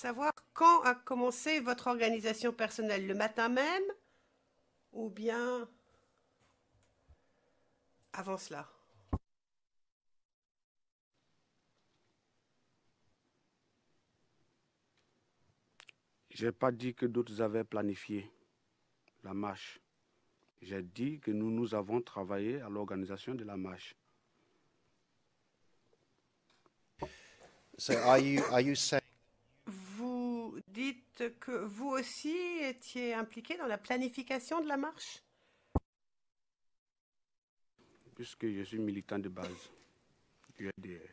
savoir quand a commencé votre organisation personnelle, le matin même ou bien avant cela? Je n'ai pas dit que d'autres avaient planifié la marche. J'ai dit que nous avons travaillé à l'organisation de la marche. So are you saying Vous dites que vous aussi étiez impliqué dans la planification de la marche? Puisque je suis militant de base du UDR.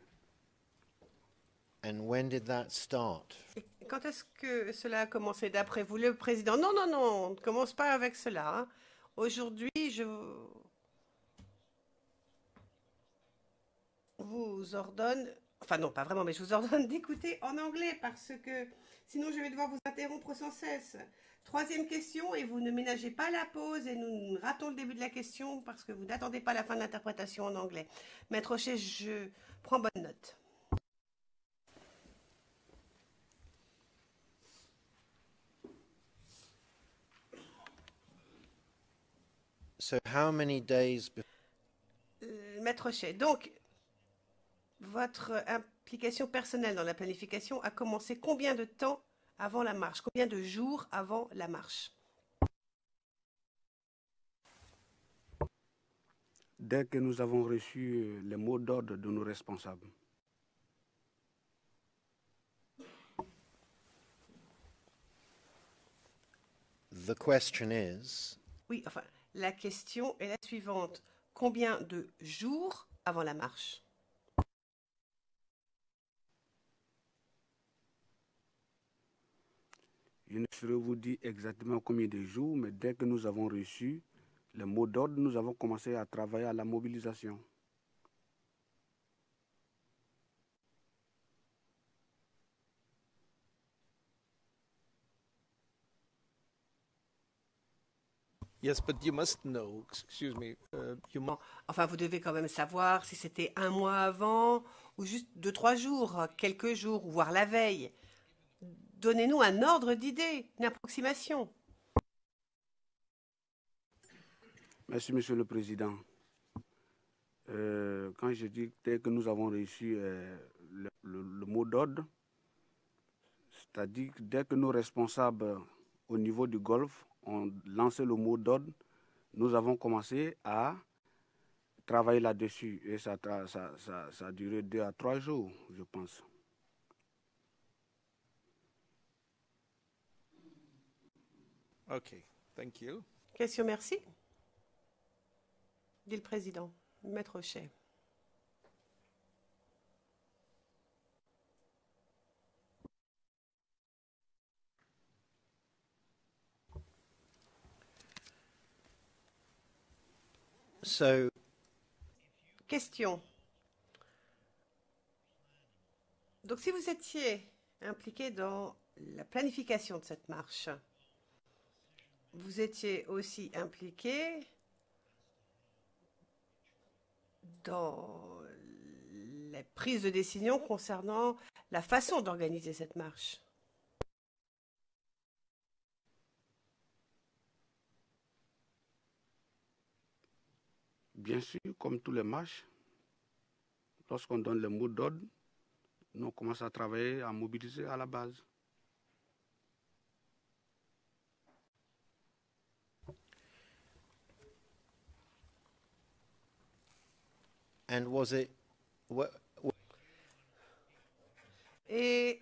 and when did that start? Et quand est-ce que cela a commencé d'après vous, le président? Non, non, non, on ne commence pas avec cela, hein. Aujourd'hui, je vous ordonne, enfin non, pas vraiment, mais je vous ordonne d'écouter en anglais parce que sinon je vais devoir vous interrompre sans cesse. Troisième question, et vous ne ménagez pas la pause et nous ratons le début de la question parce que vous n'attendez pas la fin de l'interprétation en anglais. Maître Rocher, je prends bonne note. So how many days Maître Rocher, donc votre implication personnelle dans la planification a commencé combien de temps avant la marche? Combien de jours avant la marche? Dès que nous avons reçu les mots d'ordre de nos responsables. The question is, Oui, enfin, la question est la suivante. Combien de jours avant la marche? Je ne saurais vous dire exactement combien de jours, mais dès que nous avons reçu les mots d'ordre, nous avons commencé à travailler à la mobilisation. Yes, but you must know, excuse me, Enfin, vous devez quand même savoir si c'était un mois avant ou juste 2, 3 jours, quelques jours, voire la veille. Donnez-nous un ordre d'idée, une approximation. Merci, Monsieur le Président. Quand je dis dès que nous avons reçu le mot d'ordre, c'est-à-dire que dès que nos responsables au niveau du Golfe ont lancé le mot d'ordre, nous avons commencé à travailler là-dessus. Et ça a duré 2 à 3 jours, je pense. okay, thank you. Question, merci. Dit le président. Maître Rocher. so Question. Donc, si vous étiez impliqué dans la planification de cette marche, vous étiez aussi impliqué dans les prises de décision concernant la façon d'organiser cette marche. Bien sûr, comme tous les marches, lorsqu'on donne le mot d'ordre, nous on commence à travailler, à mobiliser à la base. and was it Et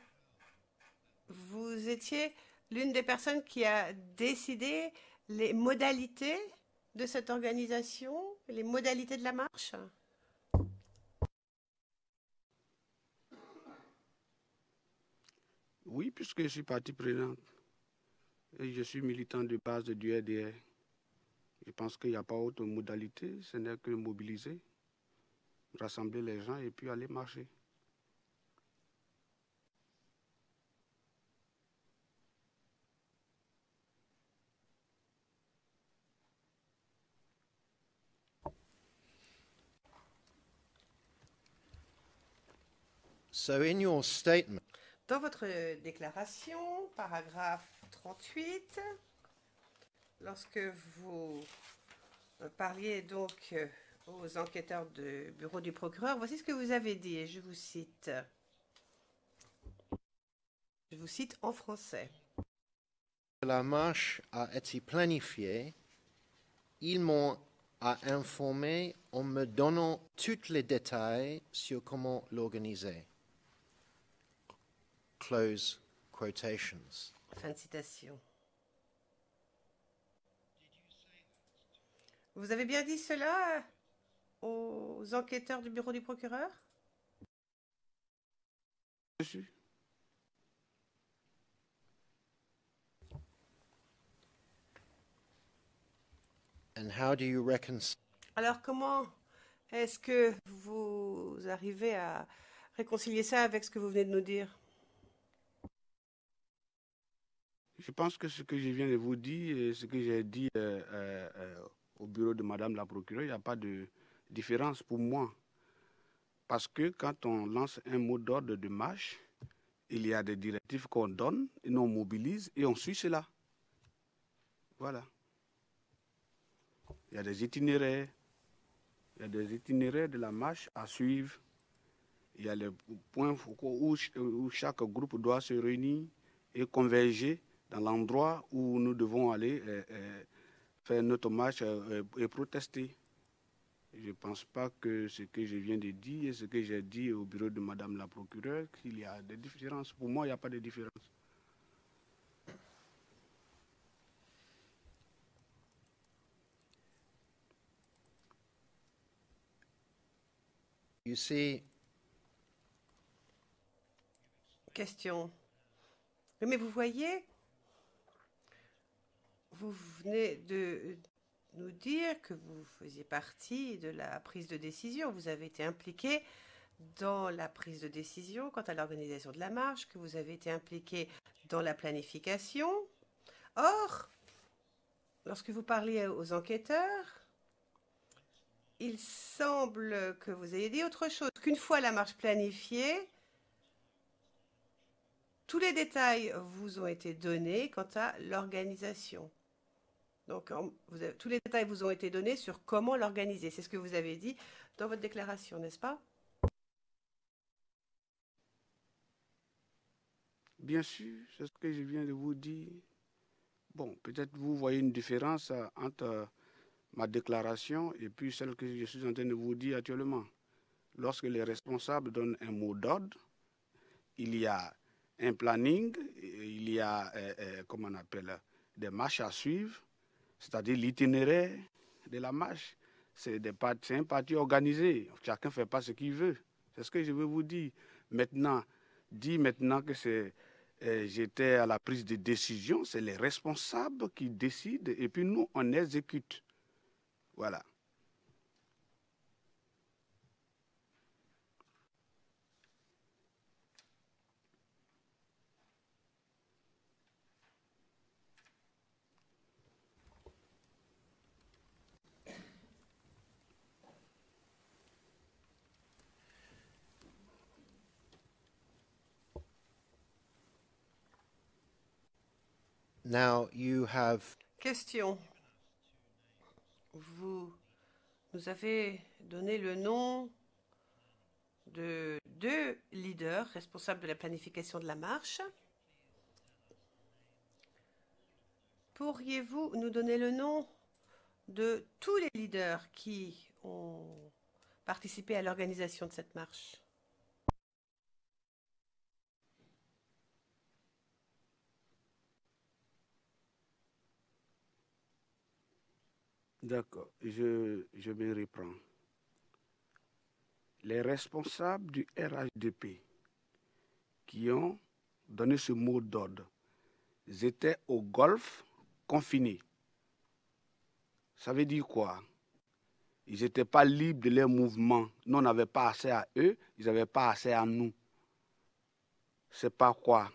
vous étiez l'une des personnes qui a décidé les modalités de cette organisation, les modalités de la marche? Oui, puisque je suis partie prenante et je suis militant de base du RDR. Je pense qu'il n'y a pas autre modalité, ce n'est que mobiliser, rassembler les gens et puis aller marcher. so in your statement Dans votre déclaration, paragraphe 38, lorsque vous parliez donc aux enquêteurs du bureau du procureur, voici ce que vous avez dit, et je vous cite. Je vous cite en français. La marche a été planifiée. Ils m'ont informé en me donnant tous les détails sur comment l'organiser. Close quotations. Fin de citation. Vous avez bien dit cela aux enquêteurs du bureau du procureur? Dessus. And how do you reconcile? Alors comment est-ce que vous arrivez à réconcilier ça avec ce que vous venez de nous dire? Je pense que ce que je viens de vous dire et ce que j'ai dit au bureau de Madame la procureure, il n'y a pas de différence pour moi. Parce que quand on lance un mot d'ordre de marche, il y a des directives qu'on donne, et on mobilise et on suit cela. Voilà. Il y a des itinéraires. Il y a des itinéraires de la marche à suivre. Il y a les points où chaque groupe doit se réunir et converger dans l'endroit où nous devons aller faire notre marche et protester. Je ne pense pas que ce que je viens de dire et ce que j'ai dit au bureau de Madame la procureure, qu'il y a des différences. Pour moi, il n'y a pas de différence. You see, Question. Oui, mais vous voyez, vous venez de nous dire que vous faisiez partie de la prise de décision. Vous avez été impliqué dans la prise de décision quant à l'organisation de la marche, que vous avez été impliqué dans la planification. Or, lorsque vous parliez aux enquêteurs, il semble que vous ayez dit autre chose, qu'une fois la marche planifiée, tous les détails vous ont été donnés quant à l'organisation. Donc, tous les détails vous ont été donnés sur comment l'organiser. C'est ce que vous avez dit dans votre déclaration, n'est-ce pas? Bien sûr, c'est ce que je viens de vous dire. Bon, peut-être vous voyez une différence entre ma déclaration et puis celle que je suis en train de vous dire actuellement. Lorsque les responsables donnent un mot d'ordre, il y a un planning, il y a, comment on appelle, des marches à suivre, c'est-à-dire l'itinéraire de la marche. C'est un parti organisé. Chacun ne fait pas ce qu'il veut. C'est ce que je veux vous dire. Maintenant, que j'étais à la prise de décision, c'est les responsables qui décident et puis nous, on exécute. Voilà. now you have Question. Vous nous avez donné le nom de 2 leaders responsables de la planification de la marche. Pourriez-vous nous donner le nom de tous les leaders qui ont participé à l'organisation de cette marche? D'accord, je me reprends. Les responsables du RHDP qui ont donné ce mot d'ordre, ils étaient au golf confinés. Ça veut dire quoi? Ils n'étaient pas libres de leurs mouvements. Nous, on n'avait pas accès à eux, ils n'avaient pas accès à nous. C'est pas quoi?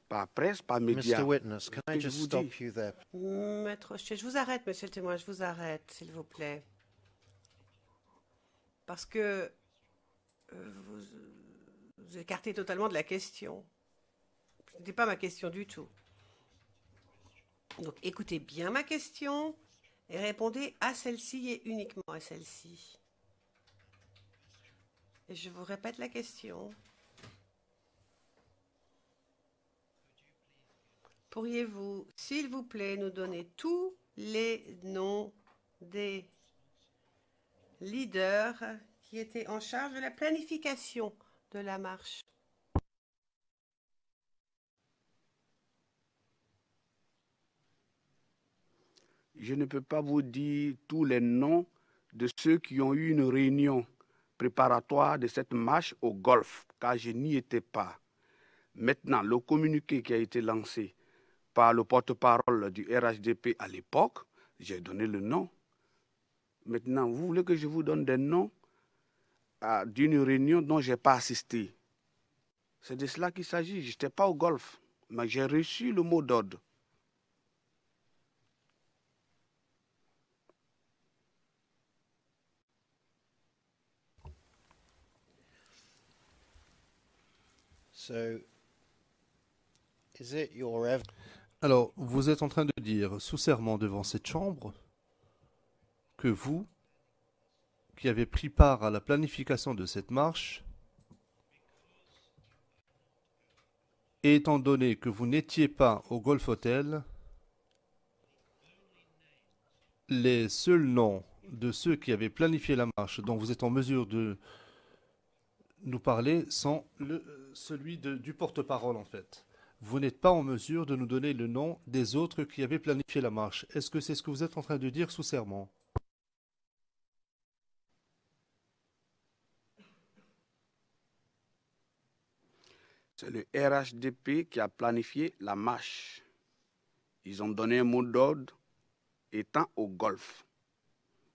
Par presse, par médias. Mr. Witness, can I just stop you there? Maître Rocher, je vous arrête, monsieur le témoin, je vous arrête, s'il vous plaît. Parce que vous écartez totalement de la question. Ce n'était pas ma question du tout. Donc écoutez bien ma question et répondez à celle-ci et uniquement à celle-ci. Et je vous répète la question. Pourriez-vous, s'il vous plaît, nous donner tous les noms des leaders qui étaient en charge de la planification de la marche? Je ne peux pas vous dire tous les noms de ceux qui ont eu une réunion préparatoire de cette marche au Golfe, car je n'y étais pas. Maintenant, le communiqué qui a été lancé par le porte-parole du RHDP à l'époque, j'ai donné le nom. Maintenant, vous voulez que je vous donne des noms d'une réunion dont je n'ai pas assisté? C'est de cela qu'il s'agit. Je n'étais pas au Golfe, mais j'ai reçu le mot d'ordre. So, is it your ev- Alors, vous êtes en train de dire sous serment devant cette chambre que vous, qui avez pris part à la planification de cette marche, et étant donné que vous n'étiez pas au Golf Hotel, les seuls noms de ceux qui avaient planifié la marche dont vous êtes en mesure de nous parler sont celui du porte-parole en fait. Vous n'êtes pas en mesure de nous donner le nom des autres qui avaient planifié la marche. Est-ce que c'est ce que vous êtes en train de dire sous serment? C'est le RHDP qui a planifié la marche. Ils ont donné un mot d'ordre étant au Golfe.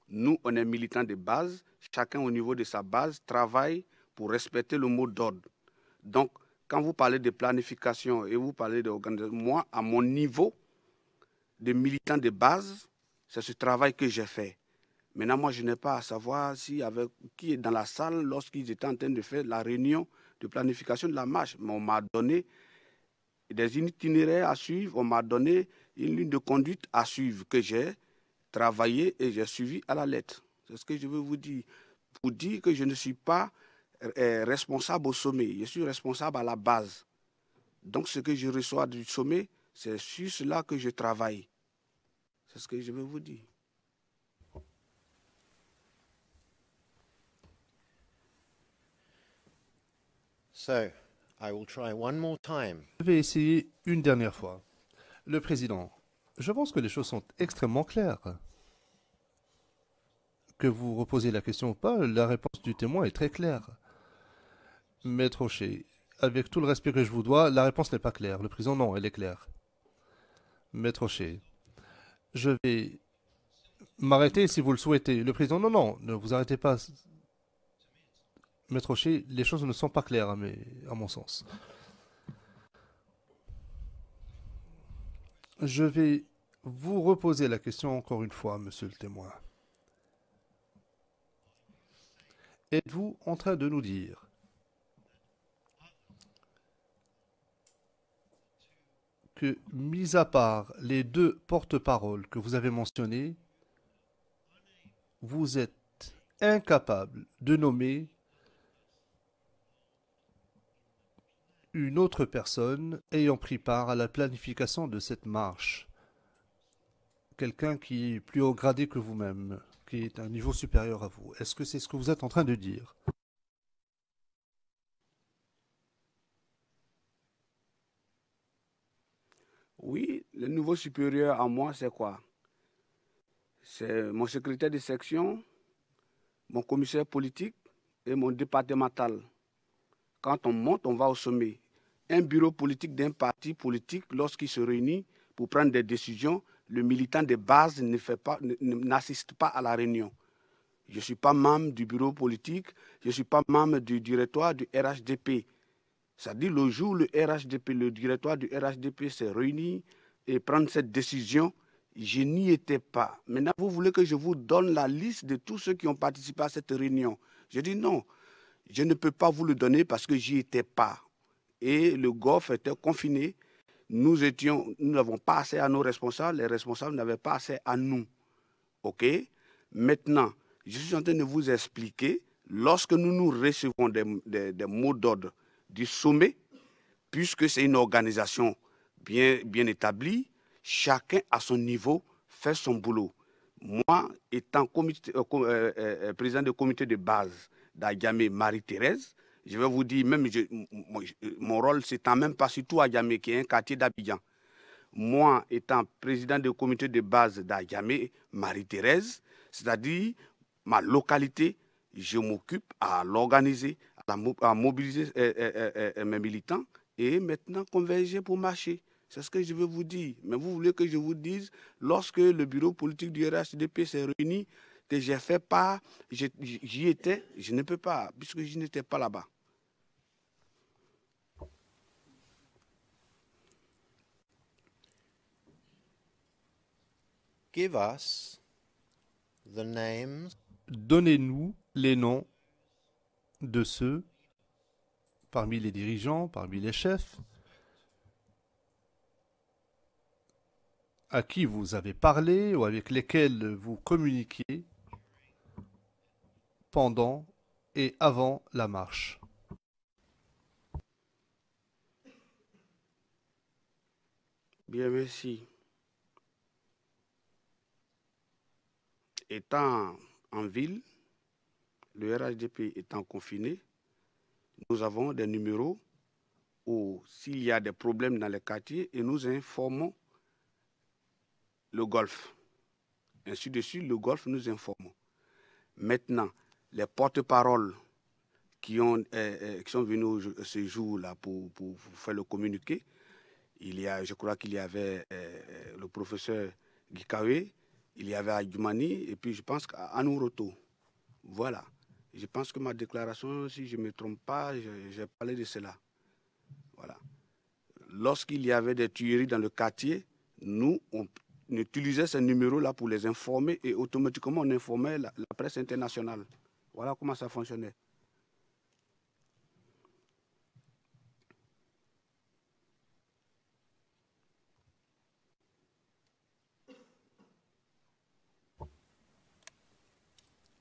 Nous, on est militants de base. Chacun au niveau de sa base travaille pour respecter le mot d'ordre. Donc, quand vous parlez de planification et vous parlez d'organisation, moi, à mon niveau de militant de base, c'est ce travail que j'ai fait. Maintenant, moi, je n'ai pas à savoir qui est dans la salle lorsqu'ils étaient en train de faire la réunion de planification de la marche. Mais on m'a donné des itinéraires à suivre, on m'a donné une ligne de conduite à suivre que j'ai travaillé et j'ai suivi à la lettre. C'est ce que je veux vous dire. Pour dire que je ne suis pas responsable au sommet, je suis responsable à la base. Donc ce que je reçois du sommet, c'est sur cela que je travaille. C'est ce que je veux vous dire. So, I will try one more time. Je vais essayer une dernière fois. Le président, je pense que les choses sont extrêmement claires. Que vous reposez la question ou pas, la réponse du témoin est très claire. Maître Rocher, avec tout le respect que je vous dois, la réponse n'est pas claire. Le président, non, elle est claire. Maître Rocher, je vais m'arrêter si vous le souhaitez. Le président, non, non, ne vous arrêtez pas. Maître Rocher, les choses ne sont pas claires à mon sens. Je vais vous reposer la question encore une fois, monsieur le témoin. Êtes-vous en train de nous dire que, mis à part les deux porte-paroles que vous avez mentionnés, vous êtes incapable de nommer une autre personne ayant pris part à la planification de cette marche? Quelqu'un qui est plus haut gradé que vous-même, qui est à un niveau supérieur à vous. Est-ce que c'est ce que vous êtes en train de dire? Oui, le niveau supérieur à moi, c'est quoi? C'est mon secrétaire de section, mon commissaire politique et mon départemental. Quand on monte, on va au sommet. Un bureau politique d'un parti politique, lorsqu'il se réunit pour prendre des décisions, le militant de base n'assiste pas à la réunion. Je ne suis pas membre du bureau politique, je ne suis pas membre du directoire du RHDP. C'est-à-dire le jour où le directoire du RHDP s'est réuni et prendre cette décision, je n'y étais pas. Maintenant, vous voulez que je vous donne la liste de tous ceux qui ont participé à cette réunion? Je dis non, je ne peux pas vous le donner parce que j'y étais pas. et le Golfe était confiné. Nous n'avons pas accès à nos responsables, les responsables n'avaient pas accès à nous. OK? Maintenant, je suis en train de vous expliquer, lorsque nous recevons des mots d'ordre du sommet, puisque c'est une organisation bien établie, chacun à son niveau fait son boulot. Moi, étant président du comité de base d'Adjamé Marie-Thérèse, je vais vous dire, même mon rôle s'étend même pas surtout à Adjamé, qui est un quartier d'Abidjan. Moi, étant président du comité de base d'Adjamé Marie-Thérèse, c'est-à-dire ma localité, je m'occupe à l'organiser, à mobiliser mes militants et maintenant converger pour marcher. C'est ce que je veux vous dire. Mais vous voulez que je vous dise, lorsque le bureau politique du RHDP s'est réuni, que j'ai fait part, j'y étais, je ne peux pas, puisque je n'étais pas là-bas. Give us the names Donnez-nous les noms de ceux parmi les dirigeants, parmi les chefs, à qui vous avez parlé ou avec lesquels vous communiquiez pendant et avant la marche. Bien, merci. Étant en ville, le RHDP étant confiné, nous avons des numéros où s'il y a des problèmes dans les quartiers, et nous informons le Golfe. Ainsi de suite, le Golfe nous informe. Maintenant, les porte-paroles qui sont venus ce jour-là pour faire le communiqué, je crois qu'il y avait le professeur Gikawe, il y avait Adjumani, et puis je pense qu'Anouroto. Voilà. Je pense que ma déclaration, si je ne me trompe pas, j'ai parlé de cela. Voilà. Lorsqu'il y avait des tueries dans le quartier, nous, on utilisait ces numéros-là pour les informer et automatiquement on informait la presse internationale. Voilà comment ça fonctionnait.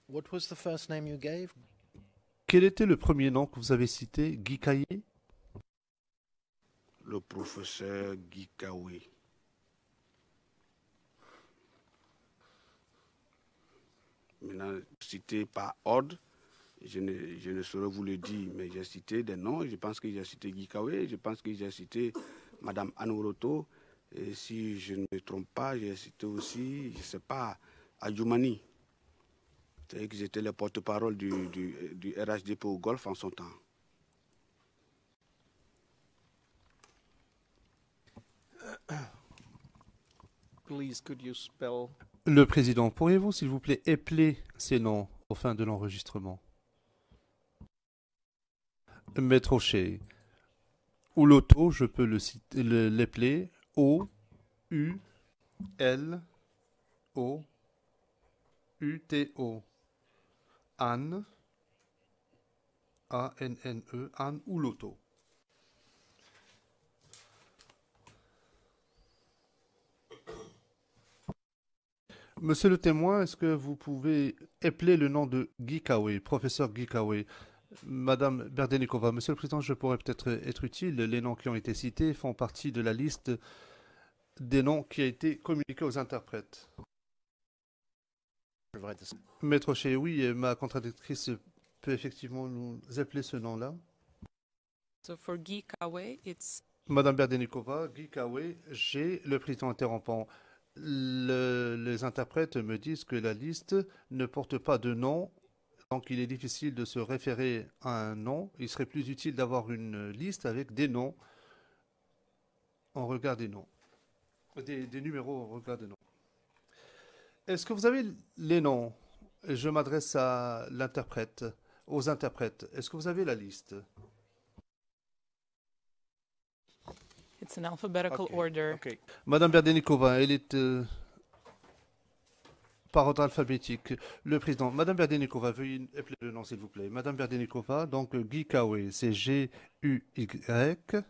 What was the first name you gave? Quel était le premier nom que vous avez cité? Gikaye? Le professeur Gikawe. Maintenant, cité par ordre, je ne saurais vous le dire, mais j'ai cité des noms. Je pense que j'ai cité Gikawe, je pense que j'ai cité Madame Anouroto. Et si je ne me trompe pas, j'ai cité aussi, je ne sais pas, Adjumani. C'est que j'étais le porte-parole du RHDP au Golfe en son temps. Please, could you spell? Le président, pourriez-vous, s'il vous plaît, épeler ces noms au fin de l'enregistrement? Maître O'Shea. Ouloto, je peux l'épeler. O-U-L-O-U-T-O. Anne. A-N-N-E. Anne Ouloto. Monsieur le témoin, est-ce que vous pouvez épeler le nom de Gikawe, professeur Gikawe? Madame Berdenikova, Monsieur le Président, je pourrais peut-être être utile. Les noms qui ont été cités font partie de la liste des noms qui a été communiqués aux interprètes. Maître O'Shea, oui, ma contradictrice peut effectivement nous appeler ce nom-là. So for Gikawe, it's... Madame Berdenikova, Gikawe, le président interrompant. Les interprètes me disent que la liste ne porte pas de nom, donc il est difficile de se référer à un nom. Il serait plus utile d'avoir une liste avec des noms en regard des noms, des numéros en regard des noms. Est-ce que vous avez les noms? Je m'adresse à l'interprète, aux interprètes. Est-ce que vous avez la liste? It's an alphabetical order. Okay. Madame Berdenikova, elle est... par ordre alphabétique. Le président, Madame Berdenikova, veuillez appeler le nom, s'il vous plaît. Madame Berdenikova, donc Guy Kawe, c'est G-U-Y.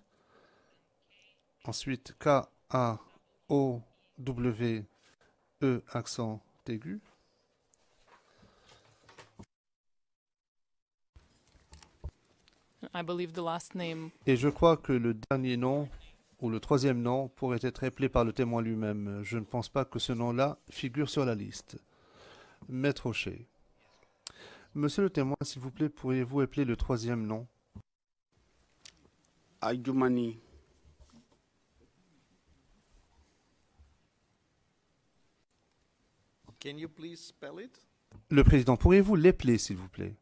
Ensuite, K-A-O-W-E, accent aigu. I believe the last name. Et je crois que le dernier nom, ou le troisième nom, pourrait être appelé par le témoin lui-même. Je ne pense pas que ce nom-là figure sur la liste. Maître Rocher. Monsieur le témoin, s'il vous plaît, pourriez-vous appeler le troisième nom? Adjoumani. Can you please spell it? Le président, pourriez-vous l'appeler, s'il vous plaît?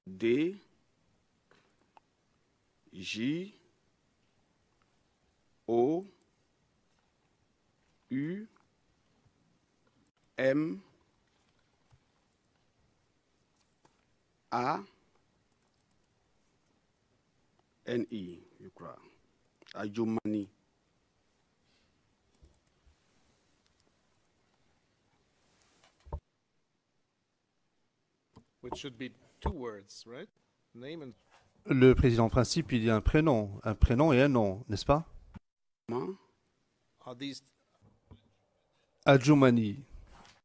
D J O U M A N I, je crois. Adjoumani. Which should be two words, right? Name and Le président, en principe, il y a un prénom et un nom, n'est-ce pas? are these Adjoumani.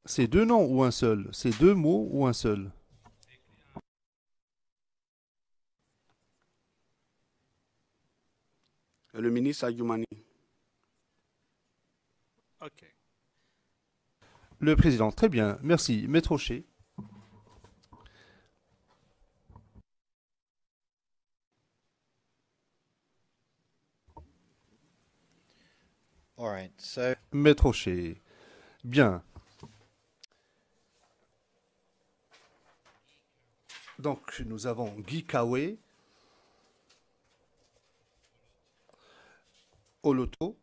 C'est deux noms ou un seul? C'est deux mots ou un seul? Le ministre Adjoumani. okay? Le président, très bien, merci. Maître Rocher. All right, so Maître Rocher. Bien. Donc, nous avons Guy Kawe, Oloto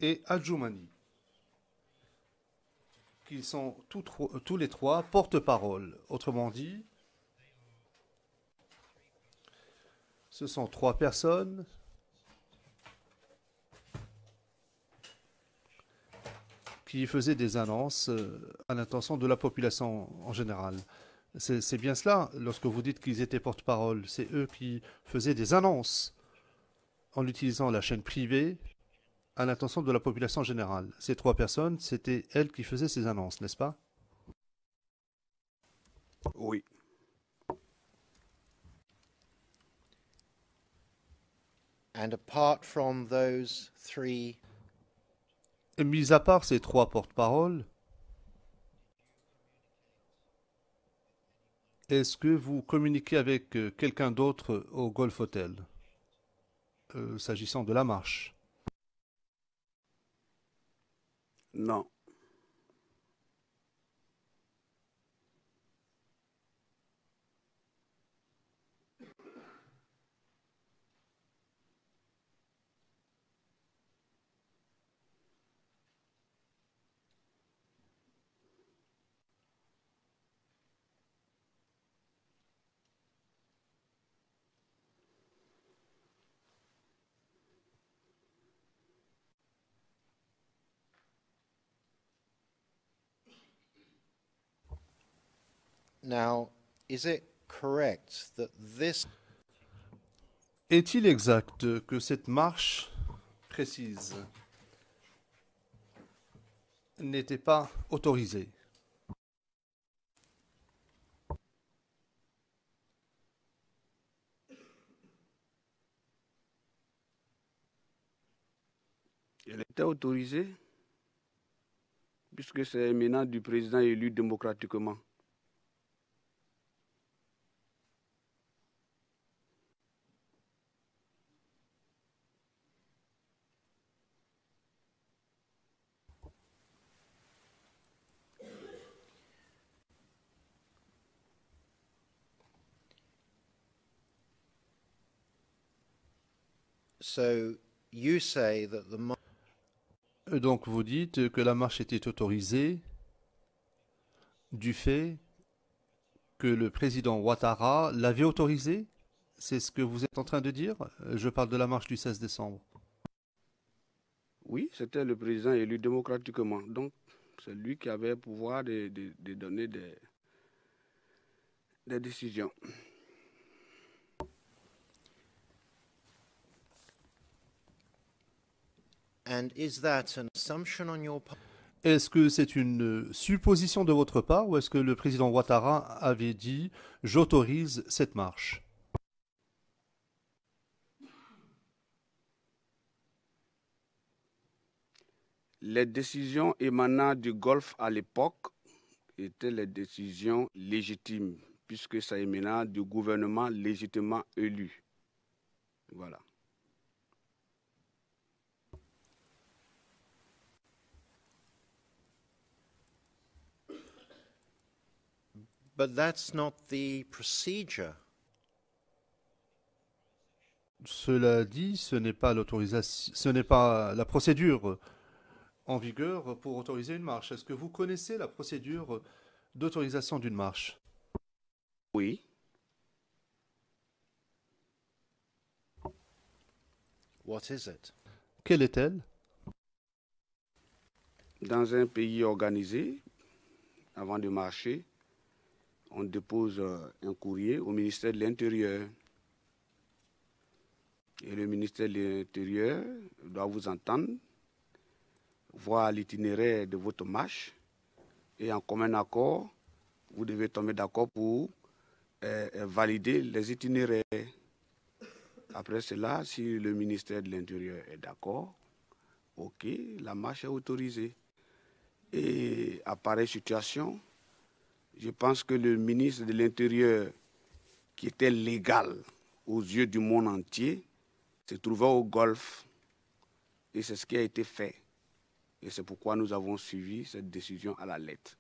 et Adjoumani, qui sont tous les trois porte-parole. Autrement dit, ce sont trois personnes qui faisaient des annonces à l'intention de la population en général. C'est bien cela, lorsque vous dites qu'ils étaient porte-parole, c'est eux qui faisaient des annonces en utilisant la chaîne privée à l'intention de la population générale. Ces trois personnes, c'était elles qui faisaient ces annonces, n'est-ce pas? Oui. and apart from those three Et mis à part ces trois porte-paroles, est-ce que vous communiquez avec quelqu'un d'autre au Golf Hotel, s'agissant de la marche? Non. now, is it correct that this Est-il exact que cette marche précise n'était pas autorisée? Elle était autorisée puisque c'est éminent du président élu démocratiquement. so you say that Donc vous dites que la marche était autorisée du fait que le président Ouattara l'avait autorisée? C'est ce que vous êtes en train de dire? Je parle de la marche du 16 décembre. Oui, c'était le président élu démocratiquement. Donc, c'est lui qui avait le pouvoir de donner des décisions. And is that an assumption on your part? Est-ce que c'est une supposition de votre part ou est-ce que le président Ouattara avait dit « j'autorise cette marche » ? Les décisions émanant du Golfe à l'époque étaient les décisions légitimes, puisque ça émanait du gouvernement légitimement élu. Voilà. But that's not the procedure. Cela dit, ce n'est pas l'autorisation, ce n'est pas la procédure en vigueur pour autoriser une marche. Est-ce que vous connaissez la procédure d'autorisation d'une marche ? Oui. What is it? Quelle est-elle ? Dans un pays organisé, avant de marcher, on dépose un courrier au ministère de l'Intérieur. Et le ministère de l'Intérieur doit vous entendre, voir l'itinéraire de votre marche. Et en commun accord, vous devez tomber d'accord pour valider les itinéraires. Après cela, si le ministère de l'Intérieur est d'accord, ok, la marche est autorisée. Et à pareille situation, je pense que le ministre de l'Intérieur, qui était légal aux yeux du monde entier, se trouvait au Golfe. Et c'est ce qui a été fait. Et c'est pourquoi nous avons suivi cette décision à la lettre.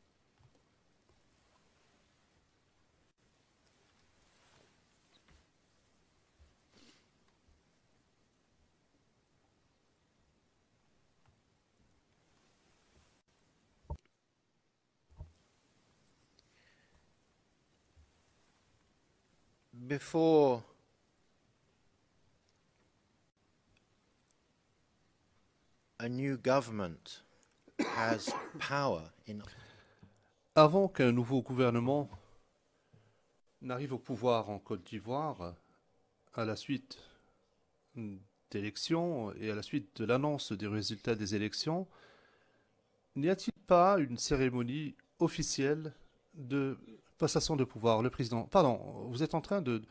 Before a new government has power in Avant qu'un nouveau gouvernement n'arrive au pouvoir en Côte d'Ivoire, à la suite d'élections et à la suite de l'annonce des résultats des élections, n'y a-t-il pas une cérémonie officielle de passation de pouvoir ? Le président, pardon, vous êtes en train de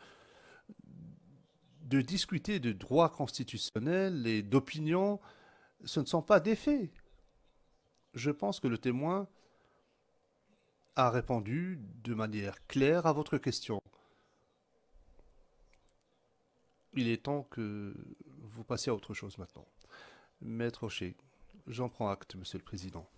discuter de droits constitutionnels et d'opinions. Ce ne sont pas des faits. Je pense que le témoin a répondu de manière claire à votre question. Il est temps que vous passiez à autre chose maintenant. Maître Hocher, j'en prends acte, Monsieur le Président.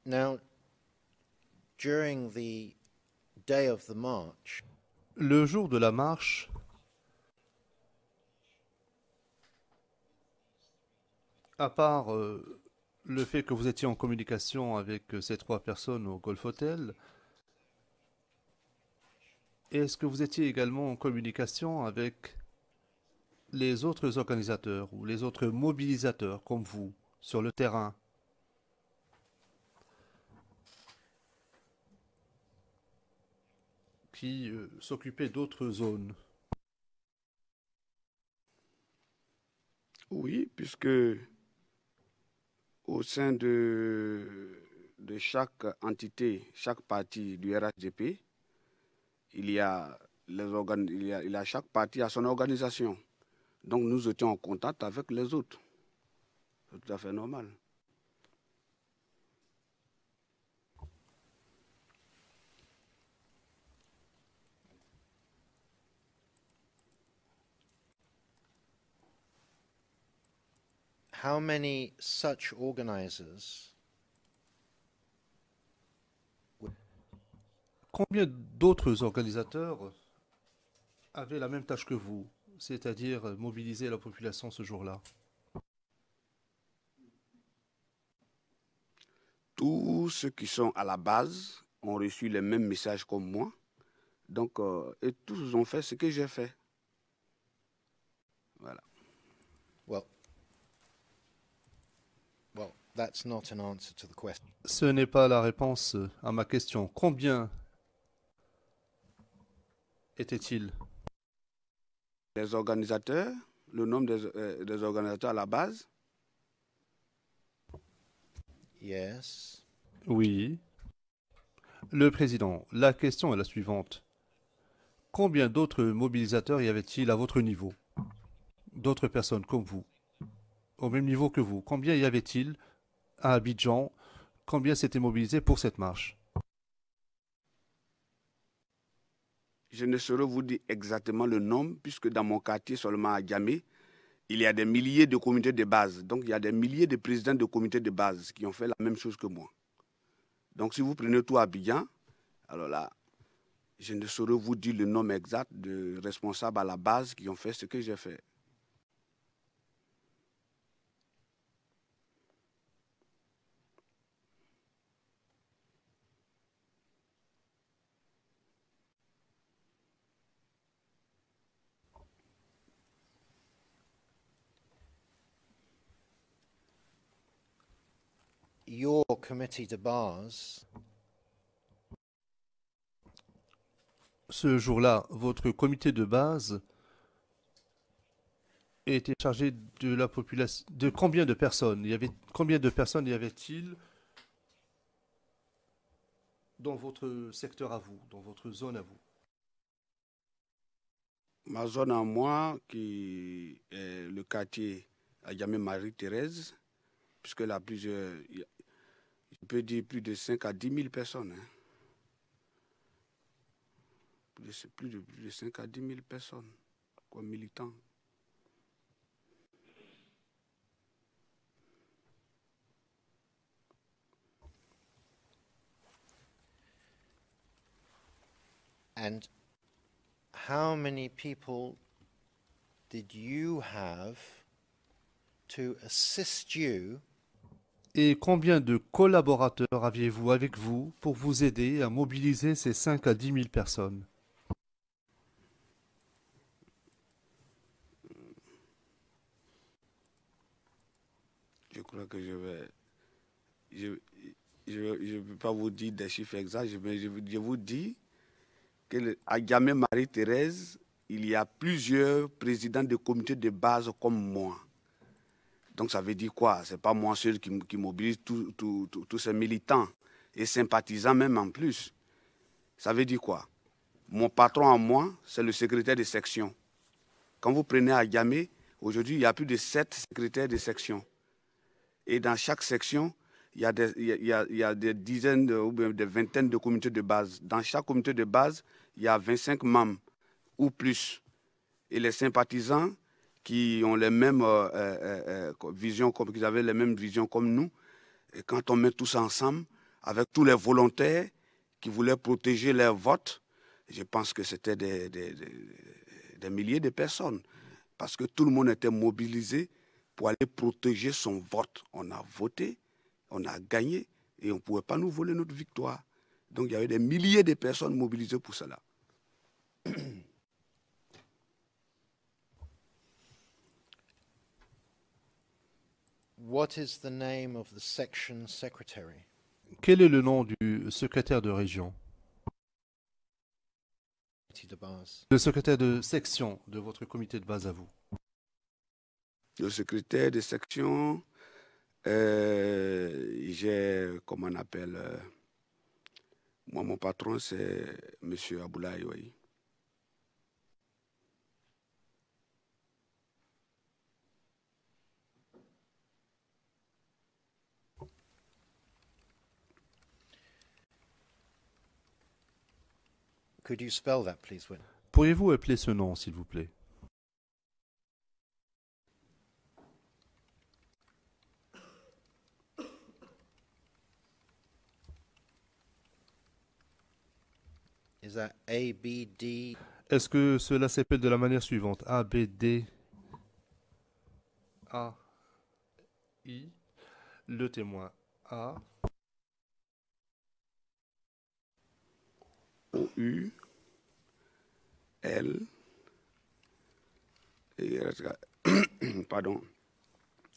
Now, during the day of the march, Le jour de la marche, à part le fait que vous étiez en communication avec ces 3 personnes au Golf Hotel, est-ce que vous étiez également en communication avec les autres organisateurs ou les autres mobilisateurs comme vous sur le terrain ? Qui s'occupaient d'autres zones. Oui, puisque au sein de chaque entité, chaque partie du RHDP, il y a chaque partie a son organisation. Donc nous étions en contact avec les autres. C'est tout à fait normal. how many such organizers Combien d'autres organisateurs avaient la même tâche que vous, c'est-à-dire mobiliser la population ce jour-là? tous ceux qui sont à la base ont reçu les mêmes messages comme moi. Donc, et tous ont fait ce que j'ai fait. Voilà. Well, that's not an answer to the question. Ce n'est pas la réponse à ma question. Combien était-il? Les organisateurs, le nombre des organisateurs à la base, Yes. Oui. Le président, la question est la suivante. Combien d'autres mobilisateurs y avait-il à votre niveau? D'autres personnes comme vous, au même niveau que vous. Combien y avait-il à Abidjan? Combien s'étaient mobilisés pour cette marche? je ne saurais vous dire exactement le nombre, puisque dans mon quartier, seulement à Djamé, il y a des milliers de comités de base. Donc, il y a des milliers de présidents de comités de base qui ont fait la même chose que moi. Donc, si vous prenez tout Abidjan, alors là, je ne saurais vous dire le nombre exact de responsables à la base qui ont fait ce que j'ai fait. Your committee de base Ce jour-là, votre comité de base était chargé de la population. De combien de personnes? Combien de personnes y avait-il dans votre secteur à vous, dans votre zone à vous? Ma zone à moi, qui est le quartier à Djamé Marie-Thérèse, puisque là, je peux dire plus de 5 à 10 000 personnes. Hein. Plus de 5 à 10 000 personnes comme militants. and how many people did you have to assist you Et combien de collaborateurs aviez-vous avec vous pour vous aider à mobiliser ces 5 à 10 000 personnes? Je crois que je peux pas vous dire des chiffres exacts, mais je vous dis qu'à Djamé Marie-Thérèse, il y a plusieurs présidents de comités de base comme moi. Donc ça veut dire quoi? Ce n'est pas moi seul qui mobilise tous ces militants et sympathisants même en plus. Ça veut dire quoi? Mon patron à moi, c'est le secrétaire de section. Quand vous prenez à Djamé, aujourd'hui, il y a plus de 7 secrétaires de section. Et dans chaque section, il y a des dizaines ou bien des vingtaines de comités de base. Dans chaque comité de base, il y a 25 membres ou plus. Et les sympathisants qui ont les mêmes visions, qui avaient les mêmes visions comme nous, et quand on met tous ensemble, avec tous les volontaires qui voulaient protéger leur vote, je pense que c'était des milliers de personnes. Parce que tout le monde était mobilisé pour aller protéger son vote. On a voté, on a gagné, et on ne pouvait pas nous voler notre victoire. Donc il y avait des milliers de personnes mobilisées pour cela. What is the name of the section secretary? Quel est le nom du secrétaire de région? De base. Le secrétaire de section de votre comité de base à vous? Le secrétaire de section, j'ai, comment on appelle, moi mon patron c'est M. Aboulaye, oui. Could you spell that, please, Win? Pourriez-vous appeler ce nom, s'il vous plaît? Is that A-B-D? Est-ce que cela s'appelle de la manière suivante? A, B, D, A, I, le témoin A, L, pardon,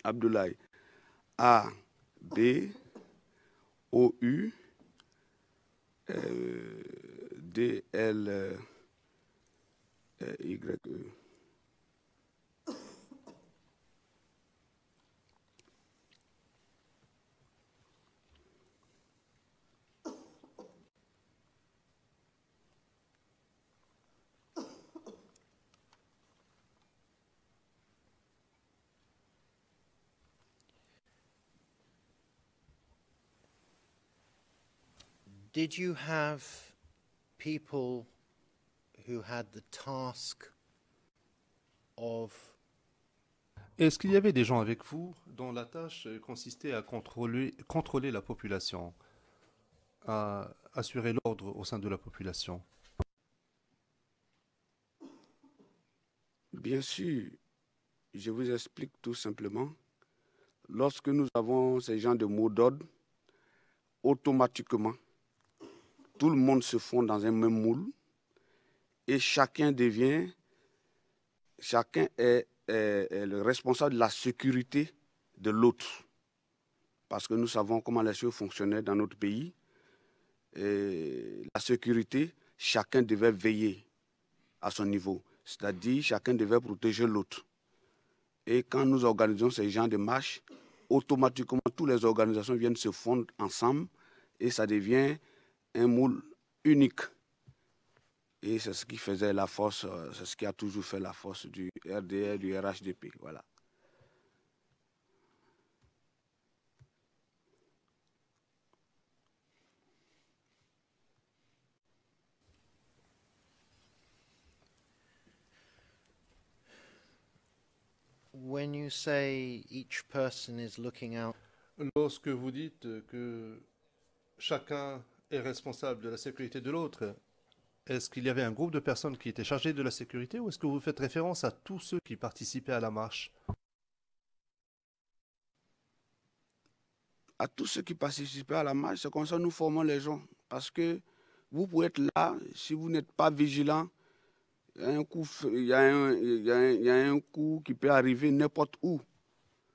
Abdoulaye, A, B, O-U, D, L, Y-E. Did you have people who had the task of Est-ce qu'il y avait des gens avec vous dont la tâche consistait à contrôler la population, à assurer l'ordre au sein de la population? Bien sûr, je vous explique tout simplement. Lorsque nous avons ces gens de mots d'ordre, automatiquement, tout le monde se fond dans un même moule et chacun est le responsable de la sécurité de l'autre. Parce que nous savons comment les choses fonctionnaient dans notre pays. Et la sécurité, chacun devait veiller à son niveau. C'est-à-dire, chacun devait protéger l'autre. Et quand nous organisons ces genres de marches, automatiquement, toutes les organisations viennent se fondre ensemble et ça devient un moule unique. Et c'est ce qui faisait la force, c'est ce qui a toujours fait la force du RDR, du RHDP. Voilà. when you say each person is looking out, Lorsque vous dites que chacun est responsable de la sécurité de l'autre, est-ce qu'il y avait un groupe de personnes qui étaient chargées de la sécurité ou est-ce que vous faites référence à tous ceux qui participaient à la marche? À tous ceux qui participaient à la marche, c'est comme ça que nous formons les gens. Parce que vous pouvez être là, si vous n'êtes pas vigilant, il y a un coup, il y a un coup qui peut arriver n'importe où.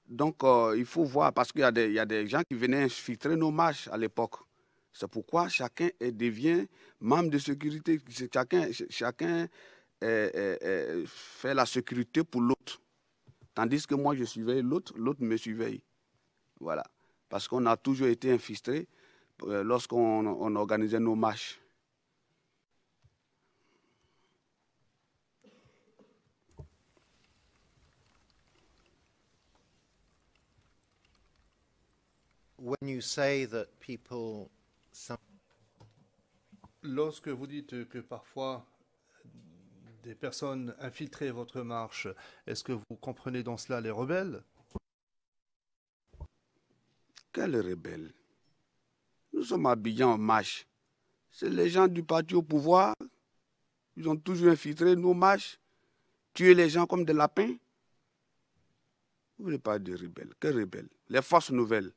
Donc, il faut voir, parce qu'il y a des gens qui venaient infiltrer nos marches à l'époque. C'est pourquoi chacun devient membre de sécurité. Chacun fait la sécurité pour l'autre. Tandis que moi, je surveille l'autre, l'autre me surveille. Voilà. Parce qu'on a toujours été infiltrés lorsqu'on organisait nos marches. when you say that people, Lorsque vous dites que parfois des personnes infiltraient votre marche, est-ce que vous comprenez dans cela les rebelles? Quels rebelles? Nous sommes habillés en marche. C'est les gens du parti au pouvoir. Ils ont toujours infiltré nos marches, tué les gens comme des lapins. Vous ne voulez pas de rebelles? Quels rebelles? Les forces nouvelles.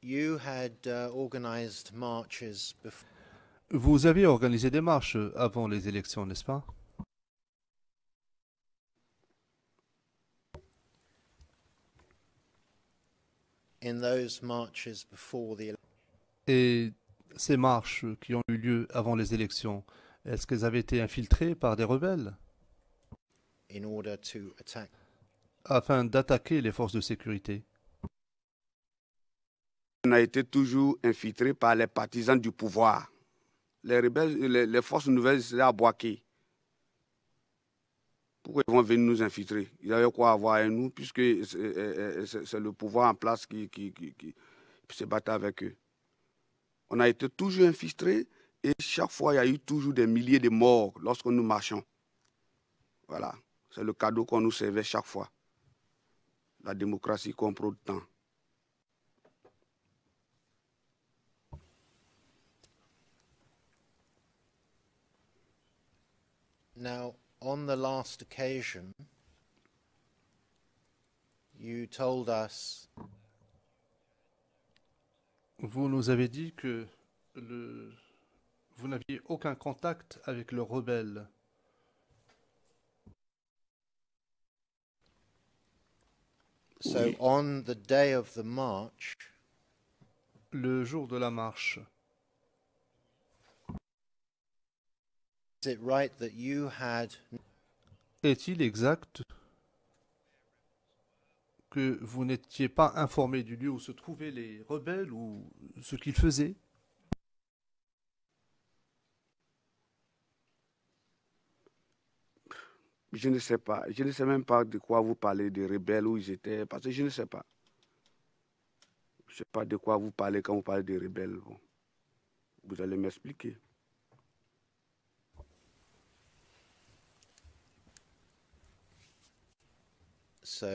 you had organized marches before. Vous avez organisé des marches avant les élections, n'est-ce pas? In those marches before the Et ces marches qui ont eu lieu avant les élections, est-ce qu'elles avaient été infiltrées par des rebelles in order to attack. afin d'attaquer les forces de sécurité? On a été toujours infiltré par les partisans du pouvoir. Les rebelles, les forces nouvelles étaient à Boaké. Pourquoi ils vont venir nous infiltrer? Ils avaient quoi à voir avec nous, puisque c'est le pouvoir en place qui se battait avec eux. On a été toujours infiltrés et chaque fois, il y a eu toujours des milliers de morts lorsque nous marchions. Voilà, c'est le cadeau qu'on nous servait chaque fois. La démocratie comprend le temps. Now, on the last occasion, you told us Vous nous avez dit que vous n'aviez aucun contact avec le rebelle. so Oui. on the day of the march, Le jour de la marche, is it right that you had est-il exact que vous n'étiez pas informé du lieu où se trouvaient les rebelles ou ce qu'ils faisaient? Je ne sais pas. Je ne sais même pas de quoi vous parlez, des rebelles, où ils étaient, parce que je ne sais pas. Je ne sais pas de quoi vous parlez quand vous parlez des rebelles. Bon, vous allez m'expliquer. so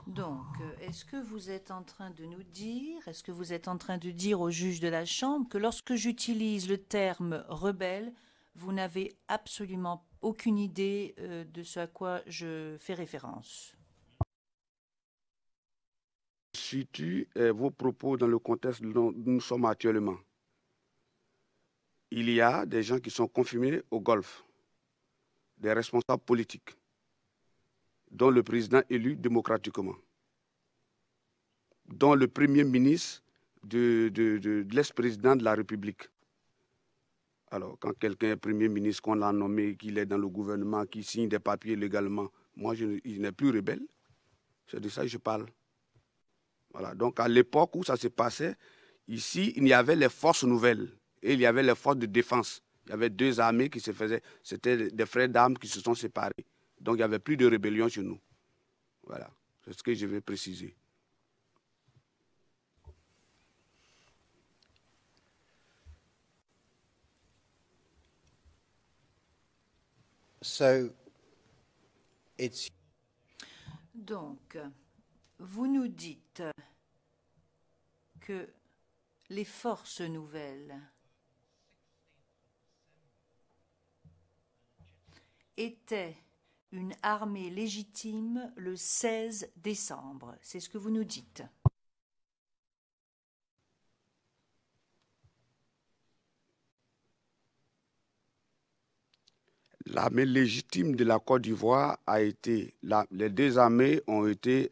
Donc, est-ce que vous êtes en train de nous dire, est-ce que vous êtes en train de dire au juge de la Chambre que lorsque j'utilise le terme rebelle, vous n'avez absolument aucune idée de ce à quoi je fais référence? Situe vos propos dans le contexte dont nous sommes actuellement. Il y a des gens qui sont confirmés au Golfe, des responsables politiques, dont le président élu démocratiquement, dont le premier ministre de l'ex-président de la République. Alors, quand quelqu'un est premier ministre, qu'on l'a nommé, qu'il est dans le gouvernement, qu'il signe des papiers légalement, moi, il n'est plus rebelle. C'est de ça que je parle. Voilà. Donc, à l'époque où ça se passait, ici, il y avait les forces nouvelles et il y avait les forces de défense. Il y avait deux armées qui se faisaient. C'était des frères d'armes qui se sont séparés. Donc, il n'y avait plus de rébellion chez nous. Voilà. C'est ce que je vais préciser. so it's Donc, vous nous dites que les forces nouvelles étaient une armée légitime le 16 décembre. C'est ce que vous nous dites. L'armée légitime de la Côte d'Ivoire a été, les deux armées ont été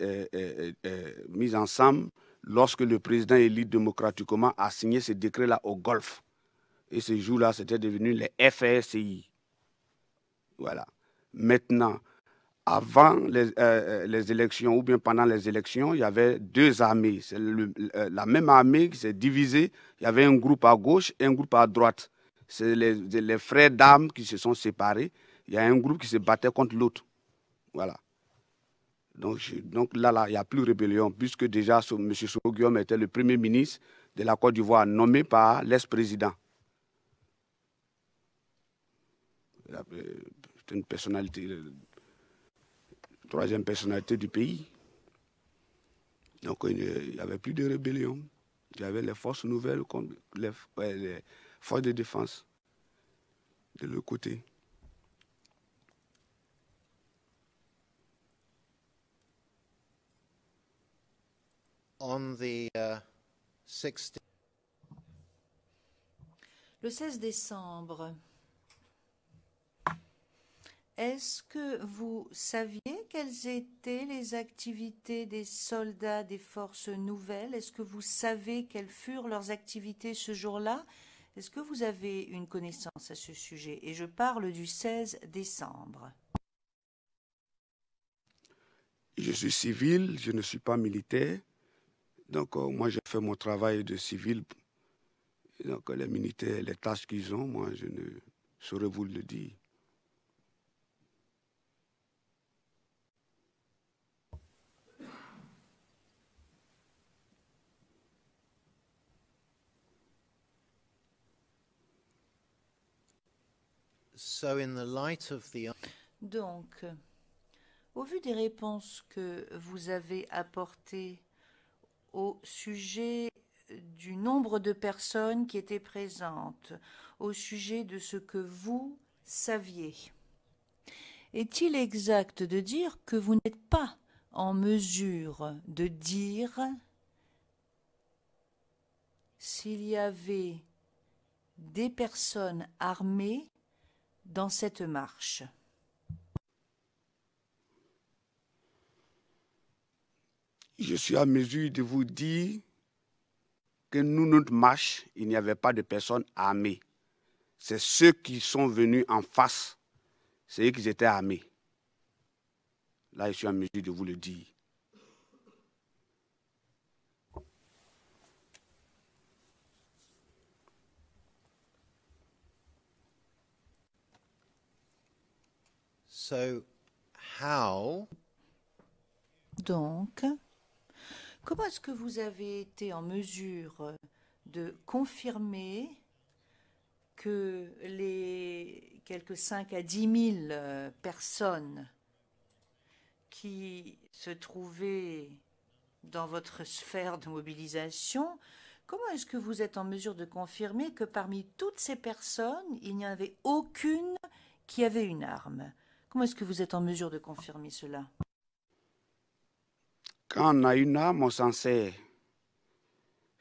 mises ensemble lorsque le président élu démocratiquement a signé ce décret-là au Golfe. Et ce jour-là, c'était devenu les FRCI. Voilà. Maintenant, avant les élections ou bien pendant les élections, il y avait deux armées. C'est la même armée qui s'est divisée. Il y avait un groupe à gauche et un groupe à droite. C'est les frères d'armes qui se sont séparés. Il y a un groupe qui se battait contre l'autre. Voilà. Donc là, il n'y a plus de rébellion, puisque déjà M. Soro Guillaume était le premier ministre de la Côte d'Ivoire, nommé par l'ex-président. C'est une personnalité, troisième personnalité du pays. Donc il n'y avait plus de rébellion. Il y avait les forces nouvelles comme les forces de défense de l'autre côté. on the 16th. Le 16 décembre, est-ce que vous saviez quelles étaient les activités des soldats des forces nouvelles? Est-ce que vous savez quelles furent leurs activités ce jour-là? Est-ce que vous avez une connaissance à ce sujet? Et je parle du 16 décembre. Je suis civil, je ne suis pas militaire. Donc moi, j'ai fait mon travail de civil. Donc les militaires, les tâches qu'ils ont, moi, je ne saurais vous le dire. So in the light of the Donc, au vu des réponses que vous avez apportées au sujet du nombre de personnes qui étaient présentes, au sujet de ce que vous saviez. Est-il exact de dire que vous n'êtes pas en mesure de dire s'il y avait des personnes armées dans cette marche? Je suis à mesure de vous dire que nous, notre marche, il n'y avait pas de personnes armées. C'est ceux qui sont venus en face, c'est eux qui étaient armés. Là, je suis à mesure de vous le dire. So, how Donc, comment est-ce que vous avez été en mesure de confirmer que les quelques 5 à 10 000 personnes qui se trouvaient dans votre sphère de mobilisation, comment est-ce que vous êtes en mesure de confirmer que parmi toutes ces personnes, il n'y en avait aucune qui avait une arme? Comment est-ce que vous êtes en mesure de confirmer cela? Quand on a une arme, on s'en sert.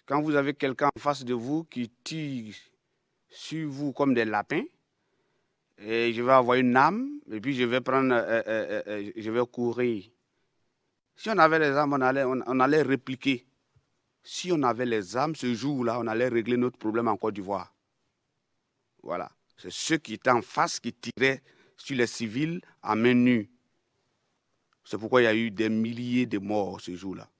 Quand vous avez quelqu'un en face de vous qui tire sur vous comme des lapins, et je vais avoir une arme, et puis je vais je vais courir. Si on avait les armes, on allait répliquer. Si on avait les armes, ce jour-là, on allait régler notre problème en Côte d'Ivoire. Voilà. C'est ceux qui étaient en face qui tiraient sur les civils à main nue. C'est pourquoi il y a eu des milliers de morts ce jour-là.